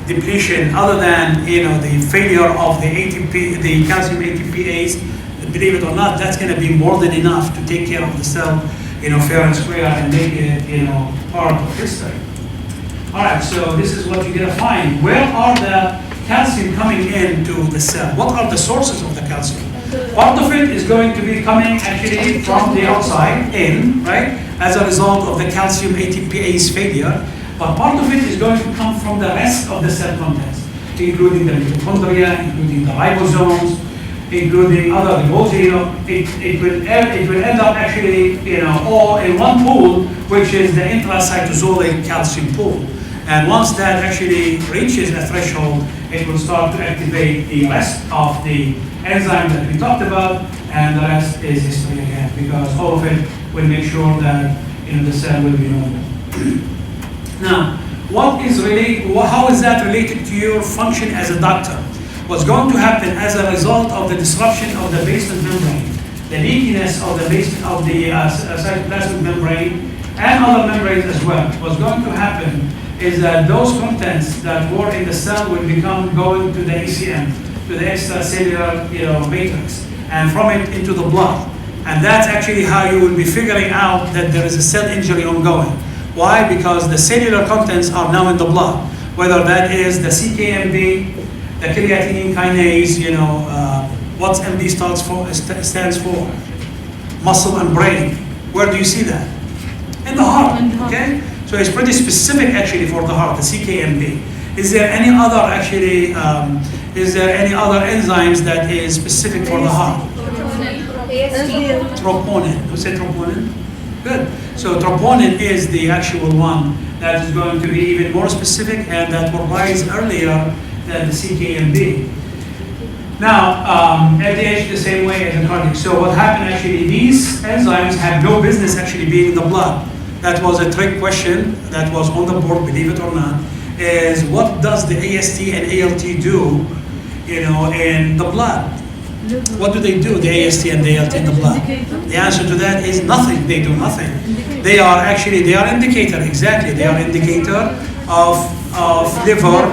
depletion, other than the failure of the calcium ATPase, believe it or not, that's going to be more than enough to take care of the cell, fair and square, and make it, part of history. All right. So this is what you're going to find. Where are the calcium coming into the cell? What are the sources of the calcium? Part of it is going to be coming actually from the outside in, right, as a result of the calcium ATPase failure. But part of it is going to come from the rest of the cell contents, including the mitochondria, including the ribosomes, including other Golgi. It will end up actually all in one pool, which is the intracytosolic calcium pool. And once that actually reaches a threshold, it will start to activate the rest of the enzyme that we talked about, and the rest is history again, because all of it will make sure that the cell will be normal. Now, how is that related to your function as a doctor? What's going to happen as a result of the disruption of the basement membrane, the leakiness of the basement of the cytoplasmic membrane, and other membranes as well? What's going to happen is that those contents that were in the cell will become going to the ECM, to the extracellular matrix, and from it into the blood. And that's actually how you will be figuring out that there is a cell injury ongoing. Why? Because the cellular contents are now in the blood, whether that is the CKMB, the creatinine kinase, what MB stands for, muscle and brain. Where do you see that? In the heart, okay? So it's pretty specific actually for the heart, the CKMB. Is there any other enzymes that is specific for the heart? Troponin. Who said troponin? Good. So troponin is the actual one that is going to be even more specific and that will rise earlier than the CKMB. Now, LDH the same way as the cardiac. So what happened actually, these enzymes have no business actually being in the blood. That was a trick question that was on the board, believe it or not, is what does the AST and ALT do, in the blood? What do they do, the AST and the ALT in the blood? The answer to that is nothing. They do nothing. They are indicator, exactly. They are indicator of liver.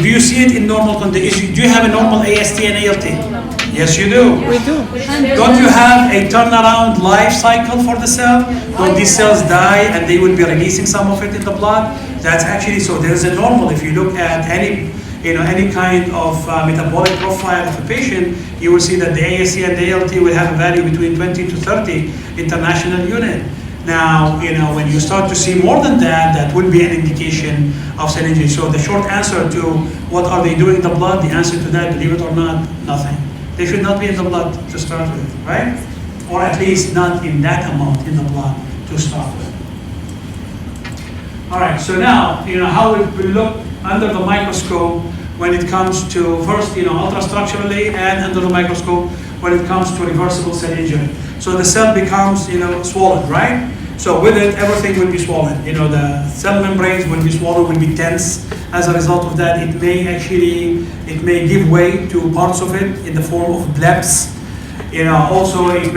Do you see it in normal condition? Do you have a normal AST and ALT? Yes, you do. We do. Don't you have a turnaround life cycle for the cell? Don't these cells die and they will be releasing some of it in the blood? That's actually, so there's a normal. If you look at any kind of metabolic profile of a patient, you will see that the AST and the ALT will have a value between 20 to 30 international unit. Now, when you start to see more than that, that will be an indication of cell injury. So the short answer to what are they doing in the blood, the answer to that, believe it or not, nothing. They should not be in the blood to start with, right? Or at least not in that amount in the blood to start with. All right, so now, how it will look under the microscope when it comes to, first, ultrastructurally, and under the microscope when it comes to reversible cell injury. So the cell becomes, swollen, right? So with it, everything will be swollen. The cell membranes will be swollen, will be tense. As a result of that, it may give way to parts of it in the form of blebs. Also it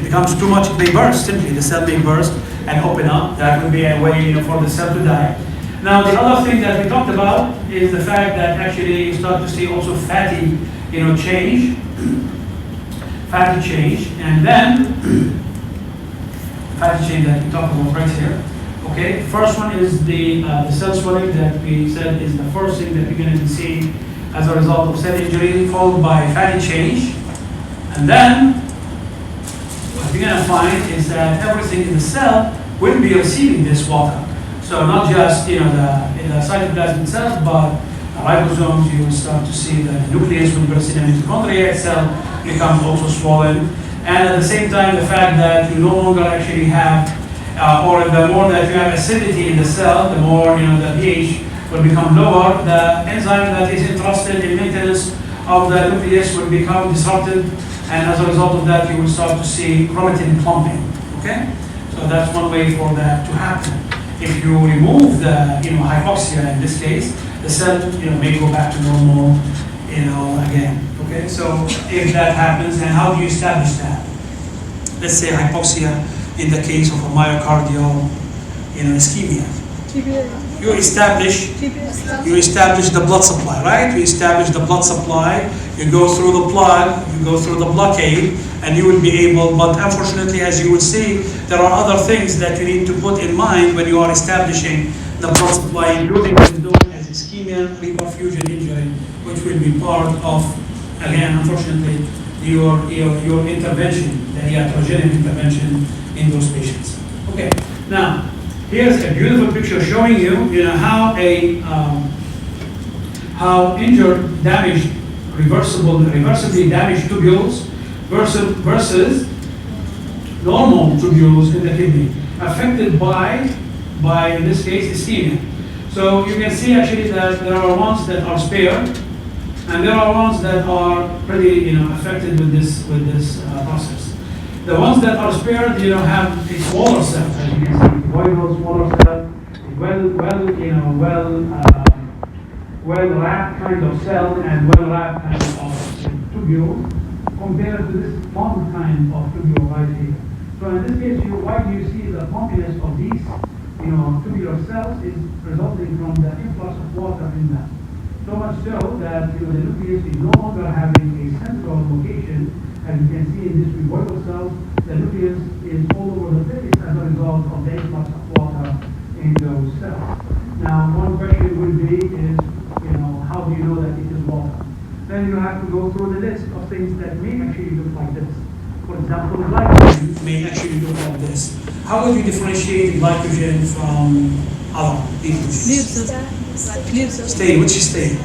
becomes too much, it may burst, simply. The cell may burst and open up. That would be a way, for the cell to die. Now, the other thing that we talked about is the fact that actually you start to see also fatty, change. Fatty change, and then fatty change that we talked about right here. Okay, first one is the cell swelling that we said is the first thing that we're going to see as a result of cell injury, followed by fatty change. And then what we're going to find is that everything in the cell will be receiving this water. So not just the cytoplasm cells, but ribosomes. You will start to see that the nucleus will burst in, the mitochondria itself becomes also swollen. And at the same time, the fact that you no longer actually have, or the more that you have acidity in the cell, the more the pH will become lower. The enzyme that is entrusted in maintenance of the nucleus will become disrupted, and as a result of that, you will start to see chromatin clumping. Okay, so that's one way for that to happen. If you remove the hypoxia in this case, the cell may go back to normal again. Okay, so if that happens, then how do you establish that? Let's say hypoxia in the case of a myocardial ischemia. You establish the blood supply, right? You establish the blood supply, you go through the plug, you go through the blockade, and you will be able, but unfortunately, as you will see, there are other things that you need to put in mind when you are establishing the blood supply, including what is known as ischemia reperfusion injury, which will be part of, again, unfortunately, your intervention, the iatrogenic intervention in those patients. Okay, now, here's a beautiful picture showing you, how injured, damaged, reversibly damaged tubules versus normal tubules in the kidney, affected by by, in this case, ischemia. So you can see actually that there are ones that are spared, and there are ones that are pretty, affected with this process. The ones that are spared, have a smaller cell, as you can see, voidal smaller cell, well-wrapped kind of cell and well-wrapped kind of tubule, compared to this pump kind of tubule right here. So in this case, why do you see the pumpiness of these, tubular cells is resulting from the influx of water in them. So much so that the nucleus is no longer having a central location. As you can see in these cuboidal cells, the nucleus is all over the place as a result of the influx of water in those cells. Now, one question would be is, how do you know that it is water? Then you have to go through the list of things that may actually look like this. For example, glycogen may actually look like this. How would you differentiate glycogen from other lipids? Clear cell. Stain, which stain?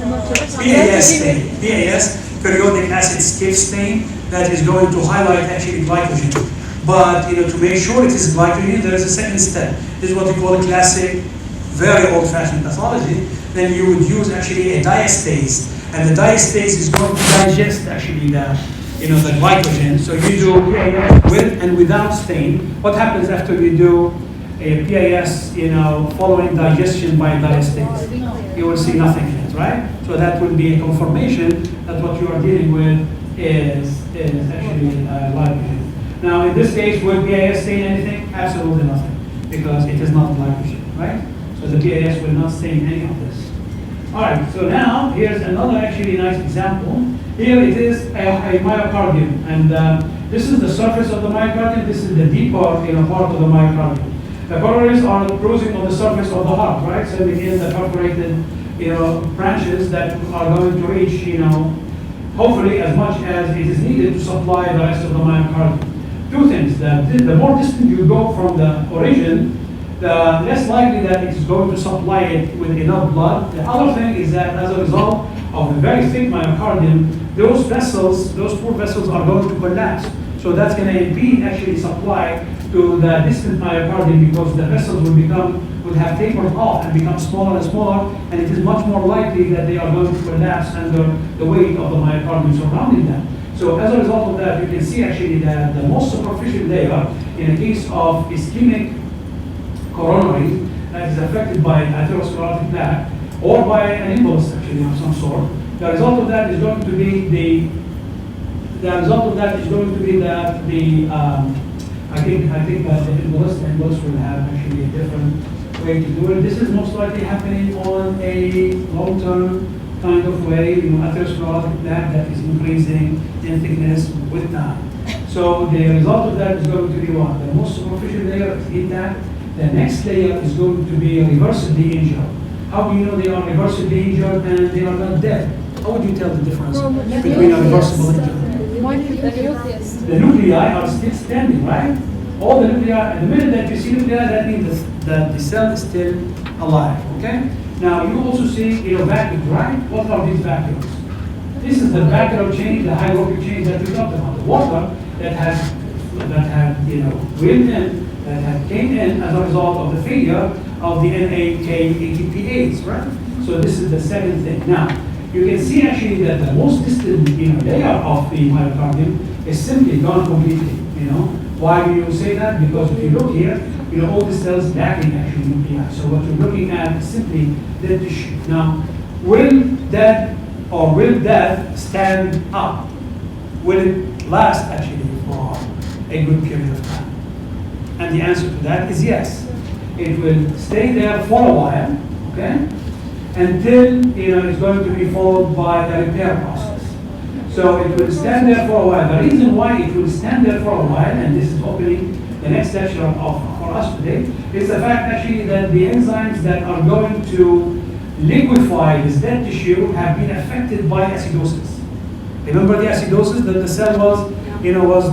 PAS stain. PAS, periodic acid skip stain, that is going to highlight actually glycogen. But to make sure it is glycogen, there is a second step. This is what we call a classic, very old-fashioned pathology. Then you would use actually a diastase, and the diastase is going to digest actually the glycogen. So you do PAS with and without stain. What happens after you do a PAS, following digestion by diastase? You will see nothing in it, right? So that will be a confirmation that what you are dealing with is actually glycogen. Now, in this case, will PAS stain anything? Absolutely nothing, because it is not glycogen, right? So the PAS will not stain any of this. All right, so now here's another actually nice example. Here it is a myocardium, and this is the surface of the myocardium. This is the deeper part of the myocardium. The coronaries are cruising on the surface of the heart, right? So begin the perforated branches that are going to reach hopefully as much as it is needed to supply the rest of the myocardium. Two things: the more distant you go from the origin, the less likely that it's going to supply it with enough blood. The other thing is that as a result of a very thick myocardium, those poor vessels are going to collapse. So that's going to impede actually supply to the distant myocardium, because the vessels will have tapered off and become smaller and smaller, and it is much more likely that they are going to collapse under the weight of the myocardium surrounding them. So as a result of that, you can see actually that the most superficial layer, in a case of ischemic coronary that is affected by atherosclerotic plaque or by an embolus actually of some sort, the result of that is going to be I think that the embolus will have actually a different way to do it. This is most likely happening on a long-term kind of way, atherosclerotic plaque that is increasing in thickness with time. So the result of that is going to be what? The most superficial layer is intact. The next layer is going to be reversibly injured. How do you know they are reversibly injured and they are not dead? How would you tell the difference between a reversible injury? The nuclei are still standing, right? All the nuclei, the minute that you see nuclei, that means that the cell is still alive, okay? Now, you also see vacuums, right? What are these vacuums? This is the vacuole change, the hydropic change that we talked about. The water that had went in, that had came in as a result of the failure of the NAK ATPase, right? So this is the second thing. Now, you can see actually that the most distant layer of the myocardium is simply gone completely. Why do you say that? Because if you look here, all the cells lacking actually nuclei. So what you're looking at is simply dead tissue. Now, will death stand up? Will it last actually for a good period of time? And the answer to that is yes. It will stay there for a while, okay? Until it's going to be followed by a repair process. So it will stand there for a while. The reason why it will stand there for a while, and this is opening the next lecture for us today, is the fact actually that the enzymes that are going to liquefy this dead tissue have been affected by acidosis. Remember the acidosis that the cell was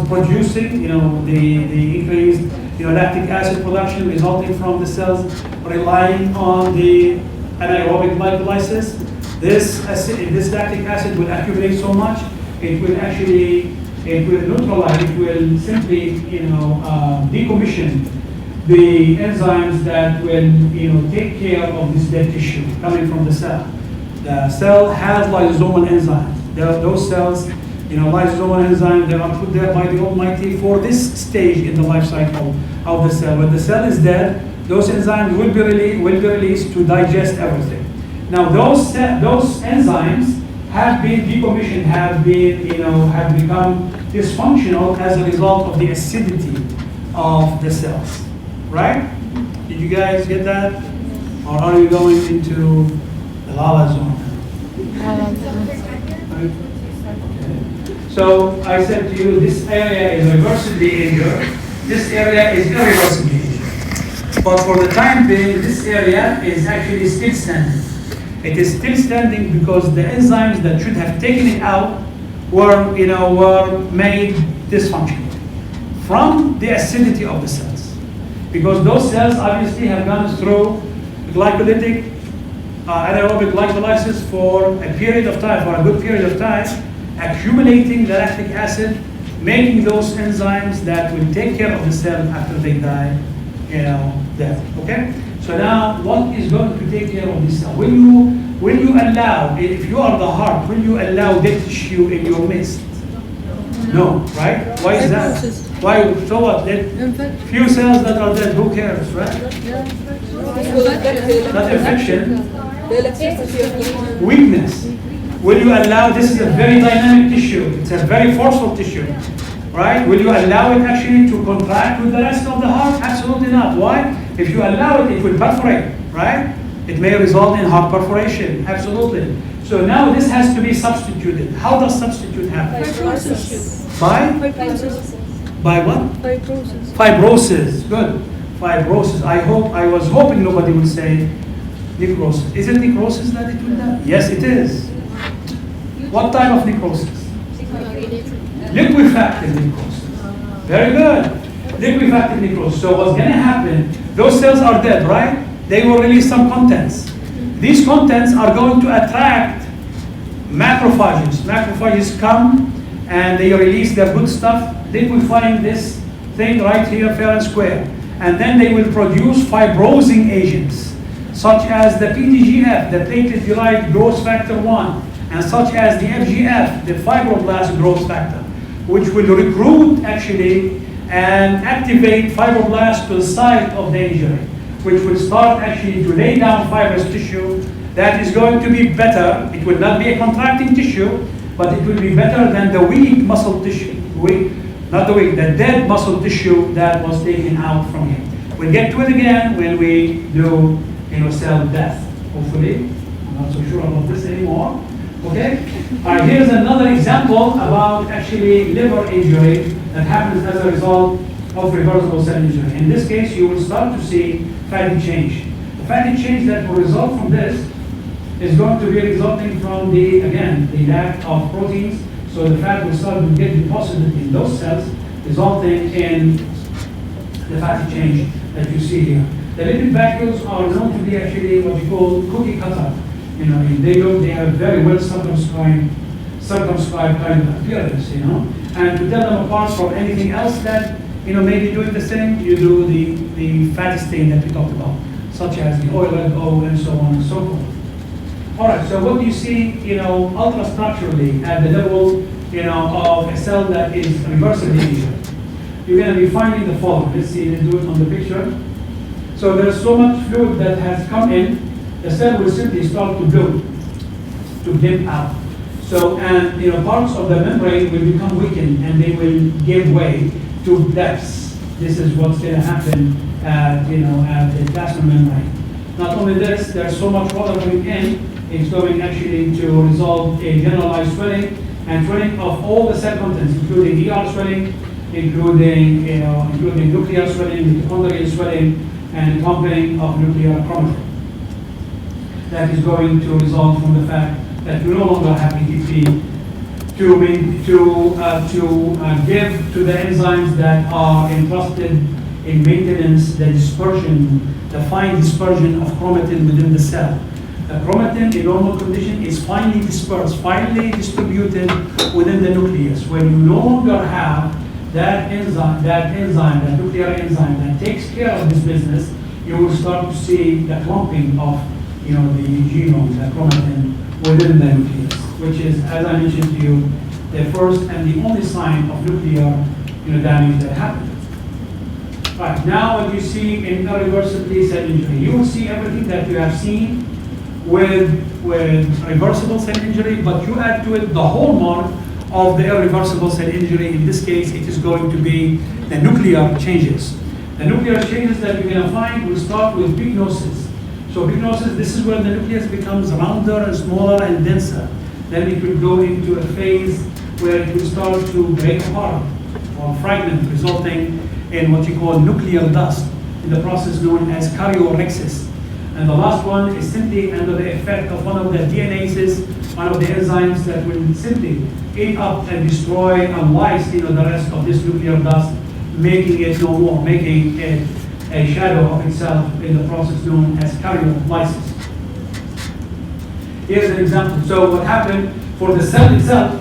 producing, the increased lactic acid production resulting from the cells relying on the anaerobic glycolysis. This lactic acid will accumulate so much, it will neutralize, it will simply decommission the enzymes that will, take care of this dead tissue coming from the cell. The cell has lysosomal enzymes. Those cells, lysosomal enzymes, they are put there by the Almighty for this stage in the life cycle of the cell. When the cell is dead, those enzymes will be released to digest everything. Now, those enzymes have been decommissioned, have become dysfunctional as a result of the acidity of the cells. Right? Did you guys get that? Or are you going into the lala zone? So I said to you, this area is reversibly injured. This area is irreversibly injured. But for the time being, this area is actually still standing. It is still standing because the enzymes that should have taken it out were made dysfunctional from the acidity of the cells. Because those cells obviously have gone through glycolytic anaerobic glycolysis for a period of time, for a good period of time, accumulating the lactic acid, making those enzymes that will take care of the cell after they die, dead. Okay? So now, what is going to take care of this cell? Will you allow, if you are the heart, will you allow dead tissue in your midst? No, right? Why is that? Why? So what? Few cells that are dead, who cares, right? Not infection. Weakness. Will you allow, this is a very dynamic tissue, it's a very forceful tissue, right? Will you allow it actually to contract with the rest of the heart? Absolutely not. Why? If you allow it, it will perforate, right? It may result in heart perforation, absolutely. So now this has to be substituted. How does substitute happen? Fibrosis. By? By what? Fibrosis. Fibrosis, good. Fibrosis. I was hoping nobody would say necrosis. Is it necrosis that it will die? Yes, it is. What type of necrosis? Liquefactive necrosis. Very good. Liquefactive necrosis. So what's going to happen, those cells are dead, right? They will release some contents. These contents are going to attract macrophages. Macrophages come and they release their good stuff. They will find this thing right here, fair and square. And then they will produce fibrosing agents, such as the PDGF, the platelet-derived growth factor 1, and such as the FGF, the fibroblast growth factor, which will recruit actually and activate fibroblasts to the site of the injury, which will start actually to lay down fibrous tissue that is going to be better. It will not be a contracting tissue, but it will be better than the weak muscle tissue. The dead muscle tissue that was taken out from here. We'll get to it again when we do cell death, hopefully. I'm not so sure about this anymore. Okay? All right, here's another example about actually liver injury that happens as a result of reversible cell injury. In this case, you will start to see fatty change. The fatty change that will result from this is going to be resulting from the lack of proteins. So the fat will start to get deposited in those cells, resulting in the fatty change that you see here. The lipid vacuoles are known to be actually what you call cookie cutter. They have very well circumscribed kind of appearance, And to tell them apart from anything else that, maybe doing the same, you do the fatty stain that we talked about, such as the oil red O and so on and so forth. All right, so what do you see, ultrastructurally at the level, of a cell that is reversibly injured? You're going to be finding the following. Let's see, let's do it on the picture. So there's so much fluid that has come in, the cell will simply start to build, to dim out. So, and parts of the membrane will become weakened and they will give way to depths. This is what's going to happen at the plasma membrane. Not only this, there's so much water coming in, it's going actually to result in generalized swelling and swelling of all the cell contents, including ER swelling, including nuclear swelling, mitochondrial swelling, and clumping of nuclear chromatin. That is going to result from the fact that we no longer have ATP to give to the enzymes that are entrusted in maintenance the dispersion, the fine dispersion of chromatin within the cell. The chromatin in normal condition is finely dispersed, finely distributed within the nucleus. When you no longer have that nuclear enzyme that takes care of this business, you will start to see the clumping of, the genome, the chromatin within the nucleus, which is, as I mentioned to you, the first and the only sign of nuclear, damage that happens. Right, now what you see in irreversible cell injury, you will see everything that you have seen with reversible cell injury, but you add to it the hallmark of the irreversible cell injury. In this case, it is going to be the nuclear changes. The nuclear changes that you're going to find will start with pignosis. So pignosis, this is where the nucleus becomes rounder and smaller and denser. Then it will go into a phase where it will start to break apart or fragment, resulting in what you call nuclear dust, in the process known as karyolexis. And the last one is simply under the effect of one of the DNases, one of the enzymes that will simply eat up and destroy and lyse, the rest of this nuclear dust, making it no more, making it a shadow of itself in the process known as karyolysis. Here's an example. So what happened for the cell itself,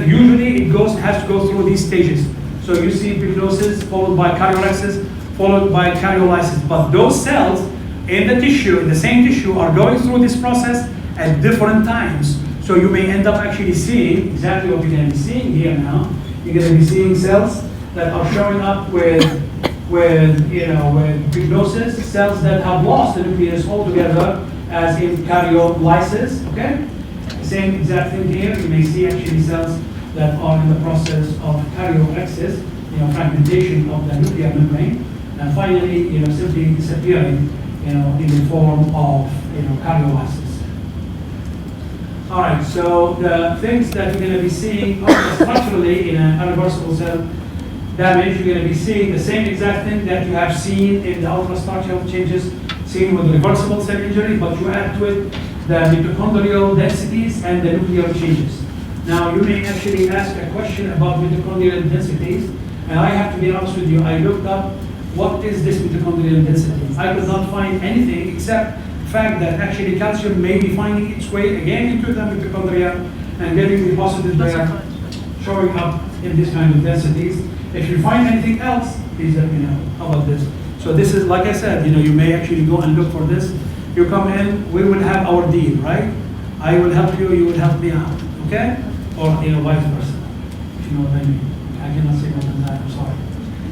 usually it has to go through these stages. So you see pignosis followed by karyolysis, followed by karyolysis. But those cells in the tissue, in the same tissue, are going through this process at different times. So you may end up actually seeing exactly what you're going to be seeing here now. You're going to be seeing cells that are showing up with pignosis, cells that have lost the nucleus altogether, as in karyolysis. Okay, same exact thing here. You may see actually cells that are in the process of karyolexis, fragmentation of the nuclear membrane, and finally, simply disappearing, in the form of, karyolysis. All right, so the things that you're going to be seeing structurally in an irreversible cell damage, you're going to be seeing the same exact thing that you have seen in the ultrastructural changes seen with reversible cell injury, but you add to it the mitochondrial densities and the nuclear changes. Now, you may actually ask a question about mitochondrial densities, and I have to be honest with you, I looked up what is this mitochondrial density. I could not find anything except the fact that actually calcium may be finding its way again into the mitochondria and getting deposited there, showing up in this kind of densities. If you find anything else, please let me know. How about this? So this is, like I said, you may actually go and look for this. You come in, we will have our deal, right? I will help you, you will help me out, okay? Or vice versa, if you know what I mean. I cannot say more than that, I'm sorry.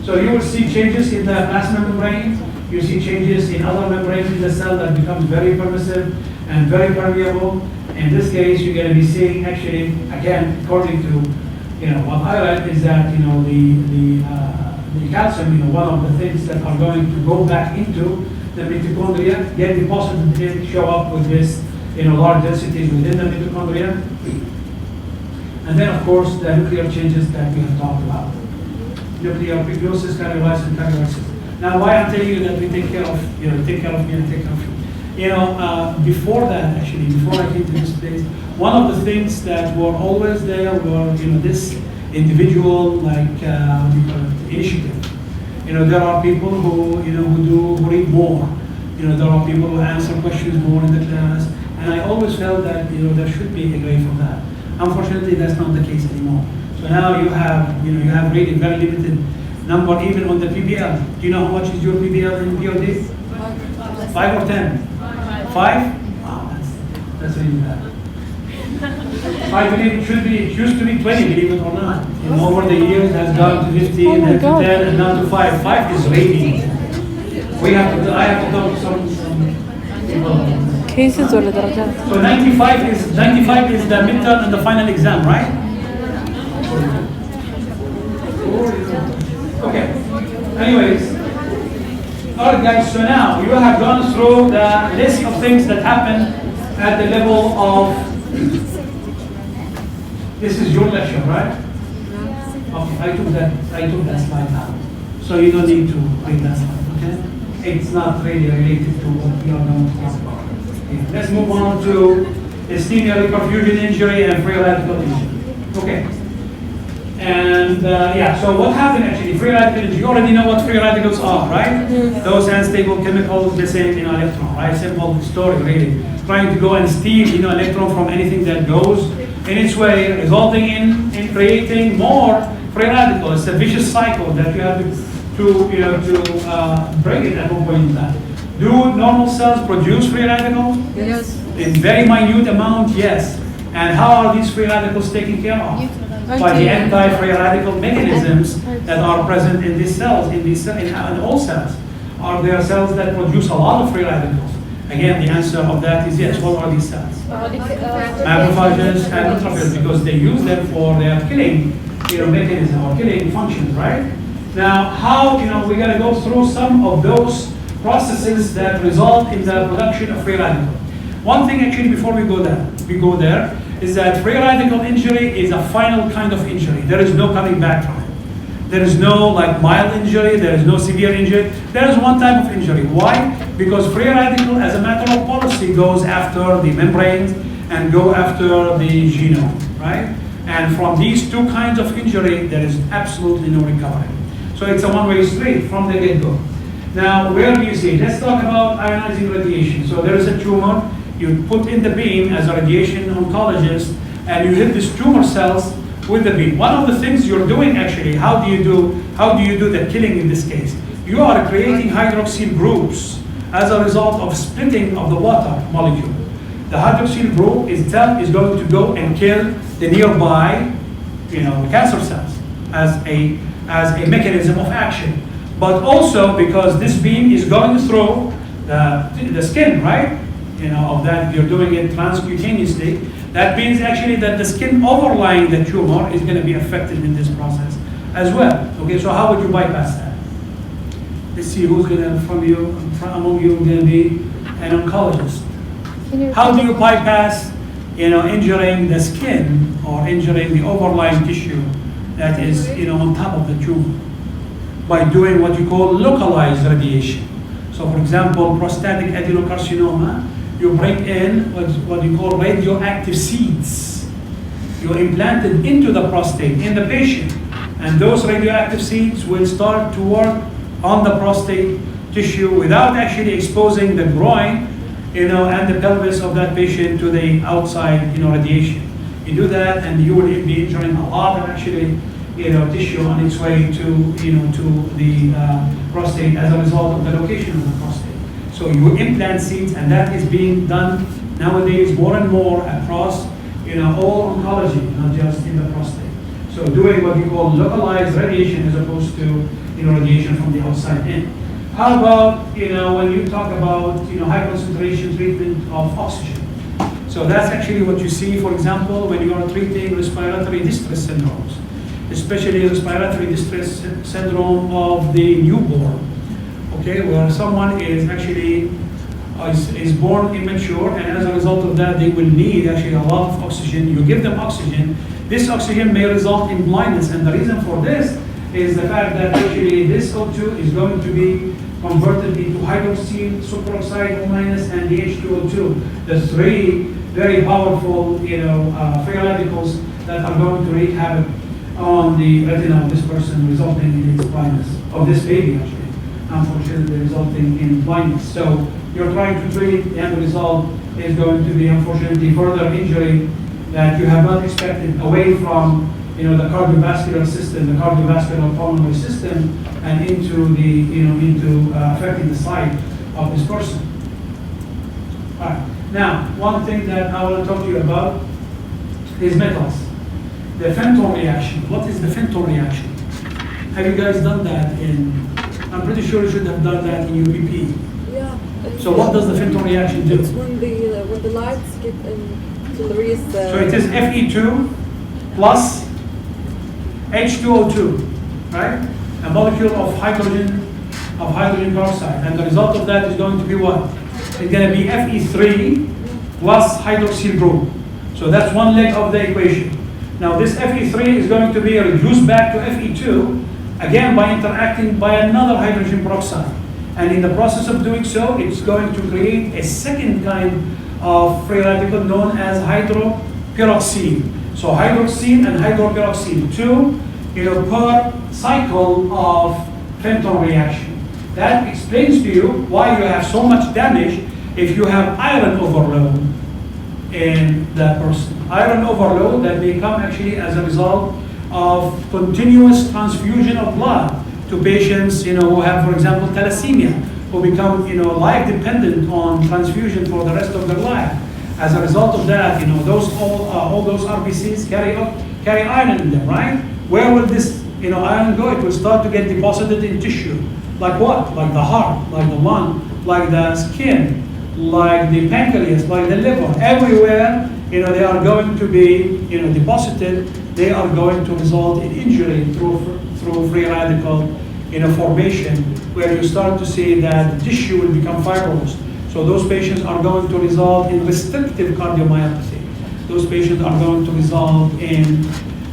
So you will see changes in the plasma membrane. You see changes in other membranes in the cell that become very permissive and very permeable. In this case, you're going to be seeing actually, again, according to what I read, is that the calcium, one of the things that are going to go back into the mitochondria, get deposited, show up with this large densities within the mitochondria. And then, of course, the nuclear changes that we have talked about. Nuclear pignosis, karyolysis, and karyolysis. Now, why I'm telling you that we take care of, take care of me and take care of you. Before that, actually, before I came to this place, one of the things that were always there were, this individual, initiative. There are people who read more. There are people who answer questions more in the class. And I always felt that, there should be a way for that. Unfortunately, that's not the case anymore. So now you have really very limited number even on the PBL. Do you know how much is your PBL in POD? 5 or 10? 5? Wow, that's really bad. I believe it should be, it used to be 20, believe it or not. Over the years, it has gone to 15, then to 10, and now to 5. 5 is really, I have to talk to some cases ولا درجات؟ So 95 is the midterm and the final exam, right? Okay. Anyways, all right, guys. So now you have gone through the list of things that happen at the level of. This is your lecture, right? Okay. I took that slide out, so you don't need to read that slide. Okay. It's not really related to what we are going to talk about. Let's move on to ischemia, reperfusion injury, and free radical injury. Okay. And so what happened actually? Free radical injury. You already know what free radicals are, right? Those unstable chemicals missing in an electron, right? Simple story, really. Trying to go and steal, electron from anything that goes in its way, resulting in creating more free radical. It's a vicious cycle that you have to break it at one point in time. Do normal cells produce free radicals? Yes. In very minute amount, yes. And how are these free radicals taken care of? By the anti-free radical mechanisms that are present in these cells, in all cells. Are there cells that produce a lot of free radicals? Again, the answer of that is yes. What are these cells? Macrophages and neutrophils, because they use them for their killing mechanism or killing functions, right? Now, how, we're going to go through some of those processes that result in the production of free radical. One thing actually before we go there, is that free radical injury is a final kind of injury. There is no coming back from it. There is no like mild injury, there is no severe injury. There is one type of injury. Why? Because free radical, as a matter of policy, goes after the membranes and go after the genome, right? And from these two kinds of injury, there is absolutely no recovery. So it's a one-way street from the get-go. Now, where do you see? Let's talk about ionizing radiation. So there is a tumor. You put in the beam as a radiation oncologist, and you hit these tumor cells with the beam. One of the things you're doing actually, how do you do the killing in this case? You are creating hydroxyl groups as a result of splitting of the water molecule. The hydroxyl group is going to go and kill the nearby, cancer cells as a mechanism of action. But also because this beam is going through the skin, right? Of that, you're doing it transcutaneously. That means actually that the skin overlying the tumor is going to be affected in this process as well. Okay, so how would you bypass that? Let's see who's going to, among you, going to be an oncologist. How do you bypass, injuring the skin or injuring the overlying tissue that is, on top of the tumor? By doing what you call localized radiation. So, for example, prostatic adenocarcinoma, you bring in what you call radioactive seeds. You implant it into the prostate in the patient, and those radioactive seeds will start to work on the prostate tissue without actually exposing the groin, and the pelvis of that patient to the outside, radiation. You do that, and you will be injuring a lot of actually, tissue on its way to, to the prostate as a result of the location of the prostate. So you implant seeds, and that is being done nowadays more and more across, all oncology, not just in the prostate. So doing what you call localized radiation as opposed to, radiation from the outside in. How about, when you talk about, high concentration treatment of oxygen? So that's actually what you see, for example, when you are treating respiratory distress syndromes, especially respiratory distress syndrome of the newborn. Okay, where someone is actually is born immature, and as a result of that, they will need actually a lot of oxygen. You give them oxygen. This oxygen may result in blindness, and the reason for this is the fact that actually this O2 is going to be converted into hydroxyl superoxide O- and the H2O2. The three very powerful, free radicals that are going to wreak havoc on the retina of this person, resulting in its blindness, of this baby actually, unfortunately resulting in blindness. So you're trying to treat, the end result is going to be unfortunately further injury that you have not expected away from the cardiovascular system, the cardiovascular pulmonary system, and into the affecting the sight of this person. All right. Now, one thing that I want to talk to you about is metals. The Fenton reaction. What is the Fenton reaction? Have you guys done that I'm pretty sure you should have done that in UPP. Yeah. So what does the Fenton reaction do? It's when the lights get into the raise. So it is Fe2 plus H2O2, right? A molecule of hydrogen peroxide. And the result of that is going to be what? It's going to be Fe3 plus hydroxyl group. So that's one leg of the equation. Now this Fe3 is going to be reduced back to Fe2, again by interacting by another hydrogen peroxide. And in the process of doing so, it's going to create a second kind of free radical known as hydroperoxine. So hydroxine and hydroperoxine, two per cycle of Fenton reaction. That explains to you why you have so much damage if you have iron overload in that person. Iron overload that may come actually as a result of continuous transfusion of blood to patients, who have, for example, thalassemia, who become, life dependent on transfusion for the rest of their life. As a result of that, all those RBCs carry iron in them, right? Where will this, iron go? It will start to get deposited in tissue. Like what? Like the heart, like the lung, like the skin, like the pancreas, like the liver. Everywhere, they are going to be, deposited. They are going to result in injury through free radical, formation, where you start to see that the tissue will become fibrous. So those patients are going to result in restrictive cardiomyopathy. Those patients are going to result in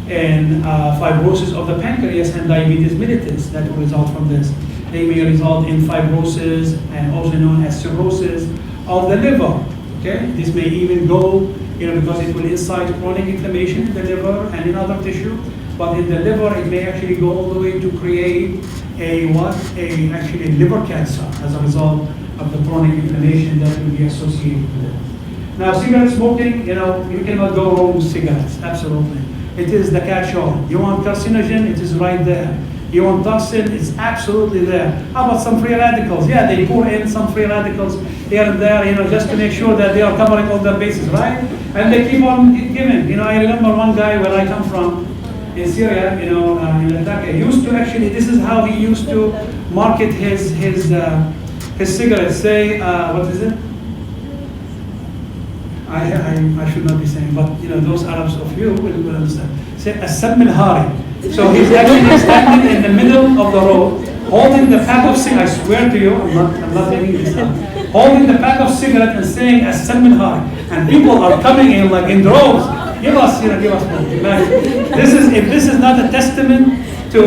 fibrosis of the pancreas and diabetes mellitus that will result from this. They may result in fibrosis and also known as cirrhosis of the liver. Okay, this may even go, because it will incite chronic inflammation in the liver and in other tissue. But in the liver, it may actually go all the way to create actually liver cancer as a result of the chronic inflammation that will be associated with it. Now, cigarette smoking, you cannot go wrong with cigarettes, absolutely. It is the catch-all. You want carcinogen, it is right there. You want toxin, it's absolutely there. How about some free radicals? Yeah, they pour in some free radicals here and there, just to make sure that they are covering all their bases, right? And they keep on giving. I remember one guy where I come from in Syria, in Antakya, used to actually, this is how he used to market his cigarettes. Say, what is it? I should not be saying, but those Arabs of you will understand. Say, as-sam al-hari. So he's actually standing in the middle of the road, holding the pack of cigarettes. I swear to you, I'm not making this up. Holding the pack of cigarettes and saying, as-sam al-hari. And people are coming in like in droves. Give us more. If this is not a testament to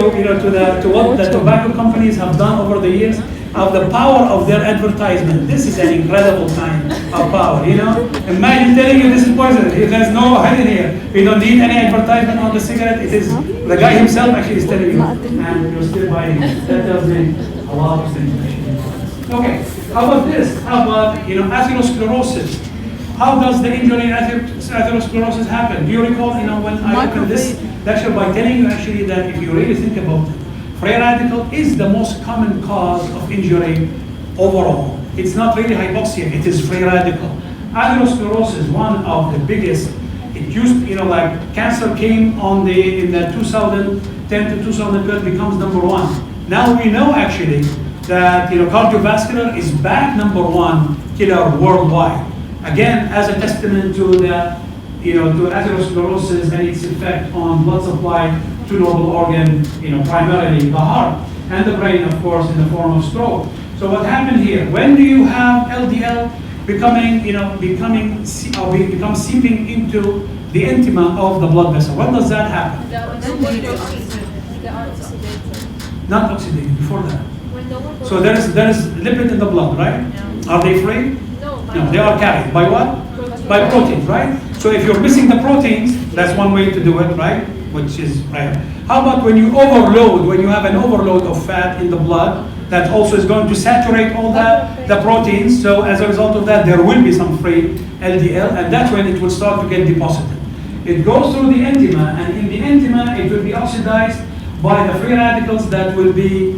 what the tobacco companies have done over the years, of the power of their advertisement. This is an incredible kind of power, Imagine telling you this is poison. There's no hiding here. We don't need any advertisement on the cigarette. It is the guy himself actually is telling you, and you're still buying it. That tells me a lot of things actually. Okay, how about this? How about, atherosclerosis? How does the injury in atherosclerosis happen? Do you recall, when I opened this lecture by telling you actually that if you really think about it, free radical is the most common cause of injury overall. It's not really hypoxia, it is free radical. Atherosclerosis, one of the biggest. It used, like cancer came in the 2010 to 2012 becomes number one. Now we know actually that, cardiovascular is back number one killer worldwide. Again, as a testament to the, to atherosclerosis and its effect on blood supply to noble organ, primarily the heart and the brain, of course, in the form of stroke. So what happened here? When do you have LDL become seeping into the intima of the blood vessel? When does that happen? Not oxidated, before that. So there is lipid in the blood, right? Yeah. Are they free? No, they are carried. By what? By proteins, right? So if you're missing the proteins, that's one way to do it, right? Which is right. How about when you have an overload of fat in the blood, that also is going to saturate all the proteins. So as a result of that, there will be some free LDL, and that's when it will start to get deposited. It goes through the intima, and in the intima, it will be oxidized by the free radicals that will be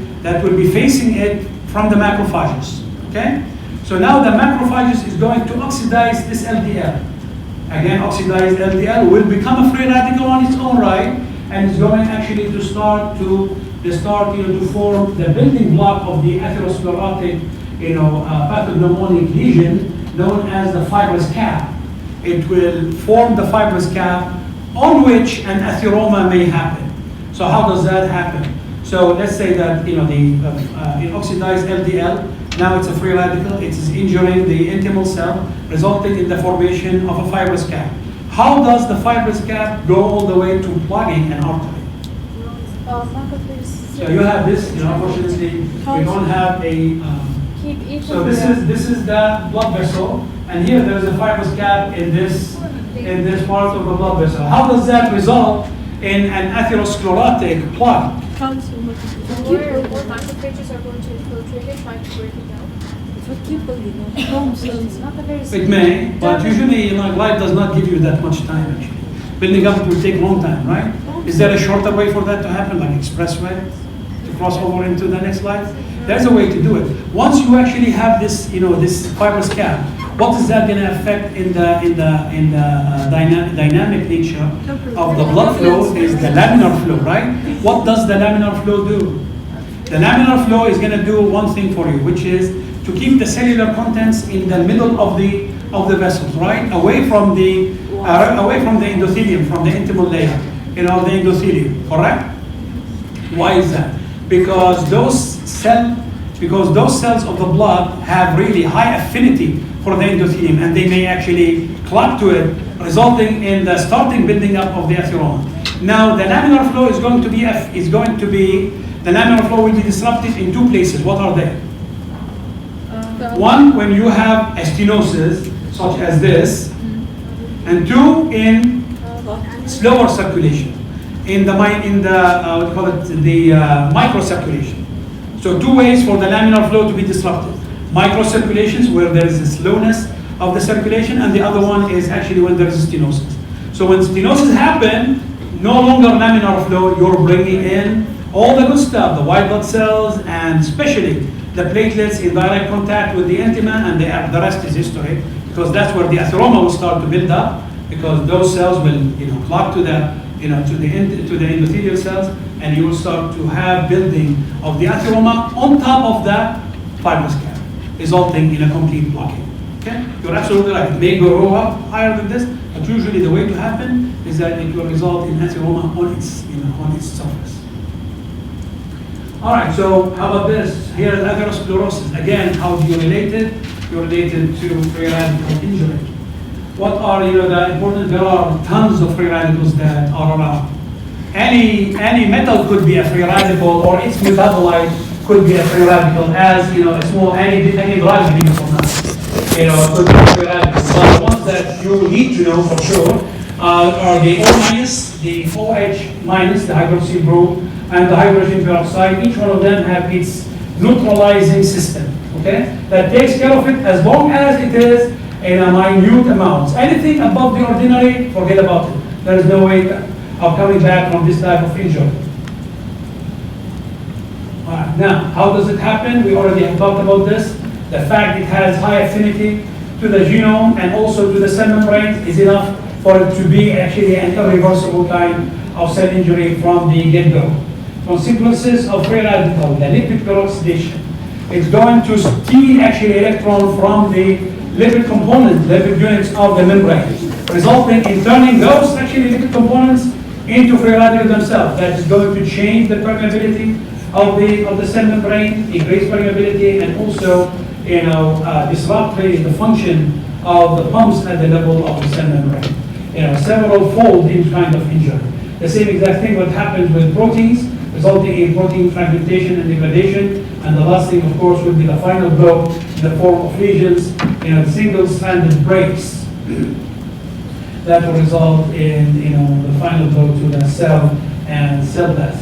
facing it from the macrophages. Okay? So now the macrophages is going to oxidize this LDL. Again, oxidized LDL will become a free radical on its own right, and it's going actually to start to form the building block of the atherosclerotic, pathognomonic lesion known as the fibrous cap. It will form the fibrous cap on which an atheroma may happen. So how does that happen? So let's say that the oxidized LDL, now it's a free radical, it is injuring the intimal cell, resulting in the formation of a fibrous cap. How does the fibrous cap go all the way to plugging an artery? So you have this, unfortunately, we don't have a. So this is the blood vessel, and here there is a fibrous cap in this part of the blood vessel. How does that result in an atherosclerotic plug? More macrophages are going to infiltrate it, trying to break it down. It's not a very It may, but usually life does not give you that much time actually. Building up will take a long time, right? Is there a shorter way for that to happen, like expressway, to cross over into the next slide? There's a way to do it. Once you actually have this, this fibrous cap, what is that going to affect in the dynamic nature of the blood flow is the laminar flow, right? What does the laminar flow do? The laminar flow is going to do one thing for you, which is to keep the cellular contents in the middle of the vessels, right? Away from the endothelium, from the intimal layer, the endothelium, correct? Why is that? Because those cells of the blood have really high affinity for the endothelium, and they may actually club to it, resulting in the starting building up of the atheroma. Now, the laminar flow the laminar flow will be disrupted in two places. What are they? One, when you have a stenosis, such as this, and two, in slower circulation, in the microcirculation. So two ways for the laminar flow to be disrupted. Microcirculations, where there is a slowness of the circulation, and the other one is actually when there is stenosis. So when stenosis happen, no longer laminar flow, you're bringing in all the good stuff, the white blood cells, and especially the platelets in direct contact with the intima, and the rest is history, because that's where the atheroma will start to build up, because those cells will clog to the to the endothelial cells, and you will start to have building of the atheroma on top of the fibrous cap, resulting in a complete blocking. Okay, you're absolutely right. It may go up higher than this, but usually the way to happen is that it will result in atheroma on its surface. All right, so how about this? Here is atherosclerosis. Again, how do you relate it? You're related to free radical injury. What are the important? There are tons of free radicals that are around. Any metal could be a free radical, or its metabolite could be a free radical, as a small any drug from that. Could be a free radical. But the ones that you need to know for sure are the O-, the OH-, the hydroxyl group, and the hydrogen peroxide. Each one of them have its neutralizing system. Okay, that takes care of it as long as it is in a minute amounts. Anything above the ordinary, forget about it. There is no way of coming back from this type of injury. All right, now, how does it happen? We already have talked about this. The fact it has high affinity to the genome and also to the cell membrane is enough for it to be actually an irreversible kind of cell injury from the get-go. Consequences of free radical, the lipid peroxidation. It's going to steal actually electron from the lipid components, lipid units of the membrane, resulting in turning those actually lipid components into free radicals themselves. That is going to change the permeability of the cell membrane, increase permeability, and also disrupt the function of the pumps at the level of the cell membrane. Several fold in kind of injury. The same exact thing what happens with proteins, resulting in protein fragmentation and degradation. And the last thing, of course, would be the final blow in the form of lesions, single-stranded breaks that will result in the final blow to the cell and cell death.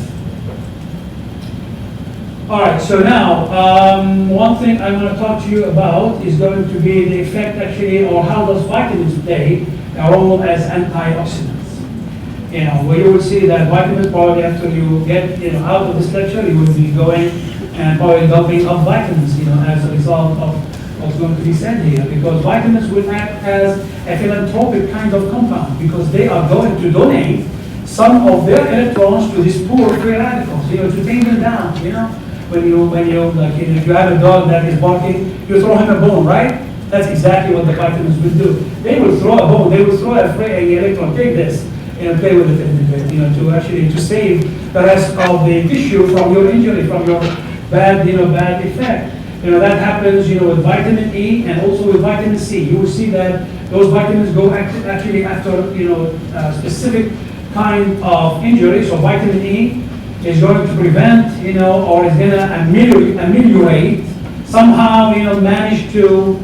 All right, so now one thing I want to talk to you about is going to be the effect actually, or how does vitamins play a role as antioxidants. Where you will see that vitamins, probably after you get out of this lecture, you will be going and probably dumping up vitamins, as a result of what's going to be said here, because vitamins will act as a philanthropic kind of compound, because they are going to donate some of their electrons to these poor free radicals, to take them down. When you like, if you have a dog that is barking, you throw him a bone, right? That's exactly what the vitamins will do. They will throw a bone, they will throw a free electron. Take this. Play with it a little bit, to save the rest of the tissue from your injury, from your bad effect. That happens, with vitamin E and also with vitamin C. You will see that those vitamins go actually after, a specific kind of injury. So vitamin E is going to prevent, or is going to ameliorate, somehow, manage to,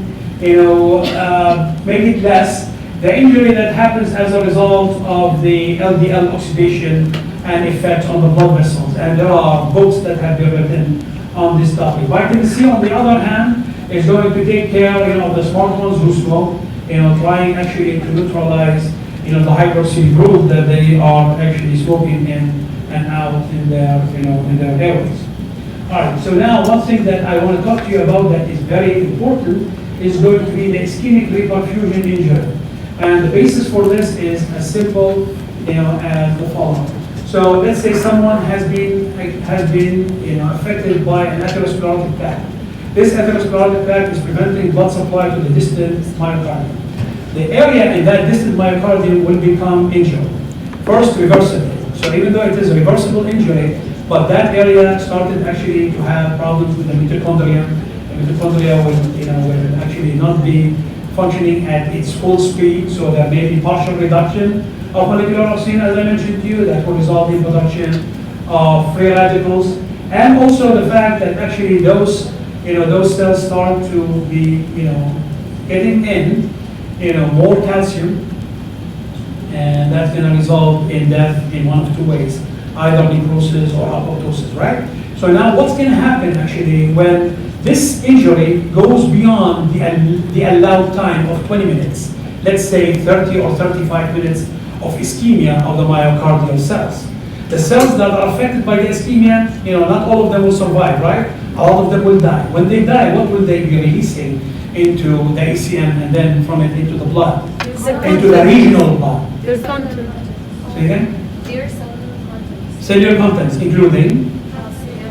make it less, the injury that happens as a result of the LDL oxidation and effects on the blood vessels. And there are books that have been written on this topic. Vitamin C, on the other hand, is going to take care, of the smart ones who smoke, trying actually to neutralize, the hydroxyl group that they are actually smoking in and out in their, in their airways. All right, so now one thing that I want to talk to you about that is very important is going to be the ischemic reperfusion injury. And the basis for this is as simple, as the following. So let's say someone has been affected by an atherosclerotic plaque. This atherosclerotic plaque is preventing blood supply to the distant myocardium. The area in that distant myocardium will become injured. First, reversible. So even though it is a reversible injury, but that area started actually to have problems with the mitochondria. The mitochondria will actually not be functioning at its full speed, so there may be partial reduction of molecular oxygen, as I mentioned to you, that will result in production of free radicals, and also the fact that actually those cells start to be, getting in, more calcium, and that's going to result in death in one of two ways, either necrosis or apoptosis, right? So now what's going to happen actually when this injury goes beyond the allowed time of 20 minutes, let's say 30 or 35 minutes of ischemia of the myocardial cells. The cells that are affected by the ischemia, not all of them will survive, right? A lot of them will die. When they die, what will they be releasing into the ACM and then from it into the blood? Into the regional blood. Their content. Say again? Dear cellular contents. Cellular contents, including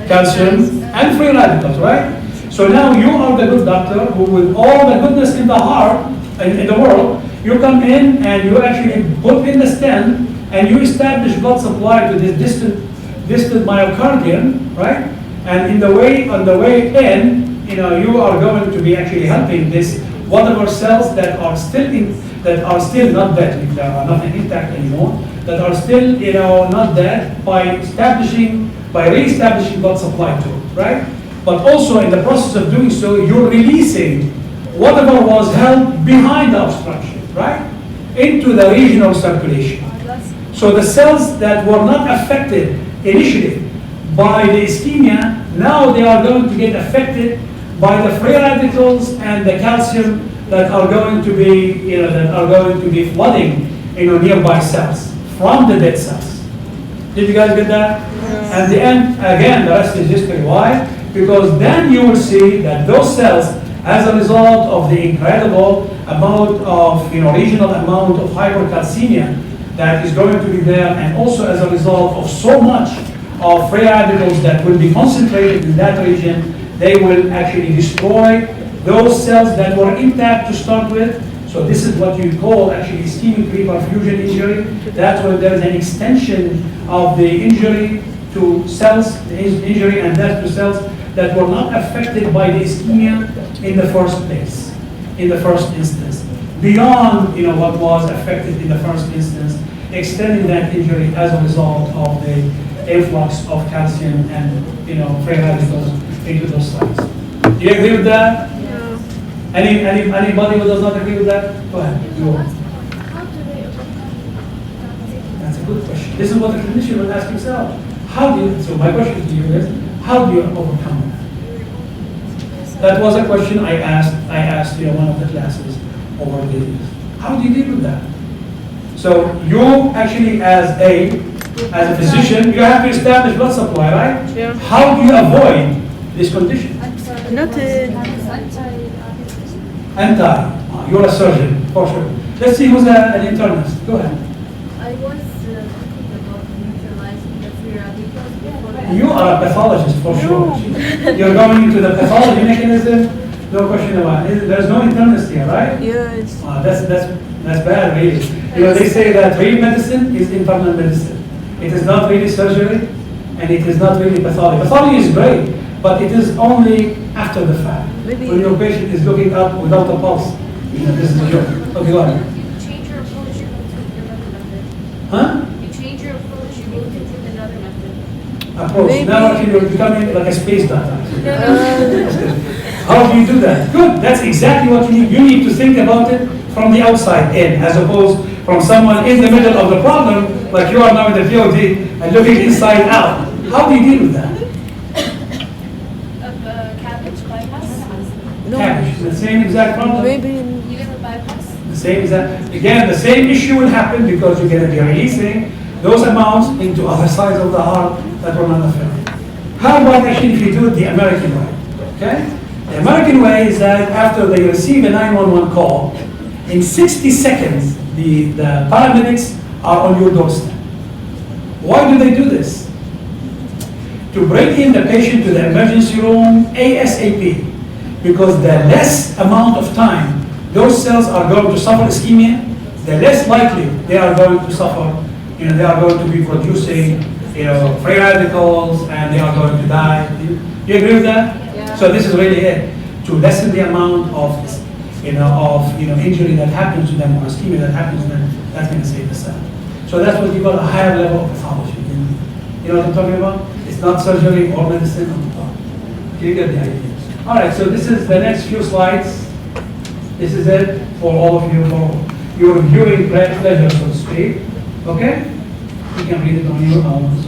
calcium and free radicals, right? So now you are the good doctor who, with all the goodness in the heart, in the world, you come in and you actually put in the stent and you establish blood supply to this distant myocardium, right? And on the way in, you are going to be actually helping this whatever cells that are still not dead, if there are nothing intact anymore, that are still not dead by re-establishing blood supply to it, right? But also in the process of doing so, you're releasing whatever was held behind the obstruction, right? Into the regional circulation. So the cells that were not affected initially by the ischemia, now they are going to get affected by the free radicals and the calcium that are going to be flooding nearby cells from the dead cells. Did you guys get that? And the end, again, the rest is history. Why? Because then you will see that those cells, as a result of the incredible amount of, regional amount of hypercalcemia that is going to be there, and also as a result of so much of free radicals that will be concentrated in that region, they will actually destroy those cells that were intact to start with. So this is what you call actually ischemic reperfusion injury. That's when there is an extension of the injury to cells, the injury and death to cells that were not affected by the ischemia in the first place, in the first instance. Beyond what was affected in the first instance, extending that injury as a result of the influx of calcium and free radicals into those cells. Do you agree with that? Yeah. Anybody who does not agree with that? Go ahead. You are. How do they overcome? That's a good question. This is what the clinician will ask himself. So my question to you is, how do you overcome it? That was a question I asked one of the classes over the years. How do you deal with that? So you actually, as a physician, you have to establish blood supply, right? Yeah. How do you avoid this condition? Nothing. You're a surgeon, for sure. Let's see who's an internist. Go ahead. I was thinking about neutralizing the free radicals before. You are a pathologist, for sure. You're going into the pathology mechanism. No question about it. There's no internist here, right? Yes. That's bad, really. They say that real medicine is internal medicine. It is not really surgery, and it is not really pathology. Pathology is great, but it is only after the fact. Maybe. When your patient is looking up without a pulse, this is a joke. Okay, go ahead. You change your approach, you go to another method. Huh? You change your approach, you go to another method. Approach. Maybe. Now actually you're becoming like a space data. How do you do that? Good. That's exactly what you need. You need to think about it from the outside in, as opposed from someone in the middle of the problem, like you are now in the POD, and looking inside out. How do you deal with that? Cabbage bypass? No. Cabbage. The same exact problem. Maybe. You liver bypass? The Same as that. Again, the same issue will happen because you're going to be releasing those amounts into other sides of the heart that were not affected. How about actually if you do it the American way? Okay? The American way is that after they receive a 911 call, in 60 seconds, the paramedics are on your doorstep. Why do they do this? To bring in the patient to the emergency room ASAP. Because the less amount of time those cells are going to suffer ischemia, the less likely they are going to suffer, they are going to be producing, free radicals, and they are going to die. Do you agree with that? Yeah. So this is really it, to lessen the amount of, injury that happens to them or ischemia that happens to them. That's going to save the cell. So that's what you call a higher level of pathology. You know what I'm talking about? It's not surgery or medicine on the top. You get the idea. All right, so this is the next few slides. This is it for all of you, for your viewing pleasure, so to speak. Okay? You can read it on your own.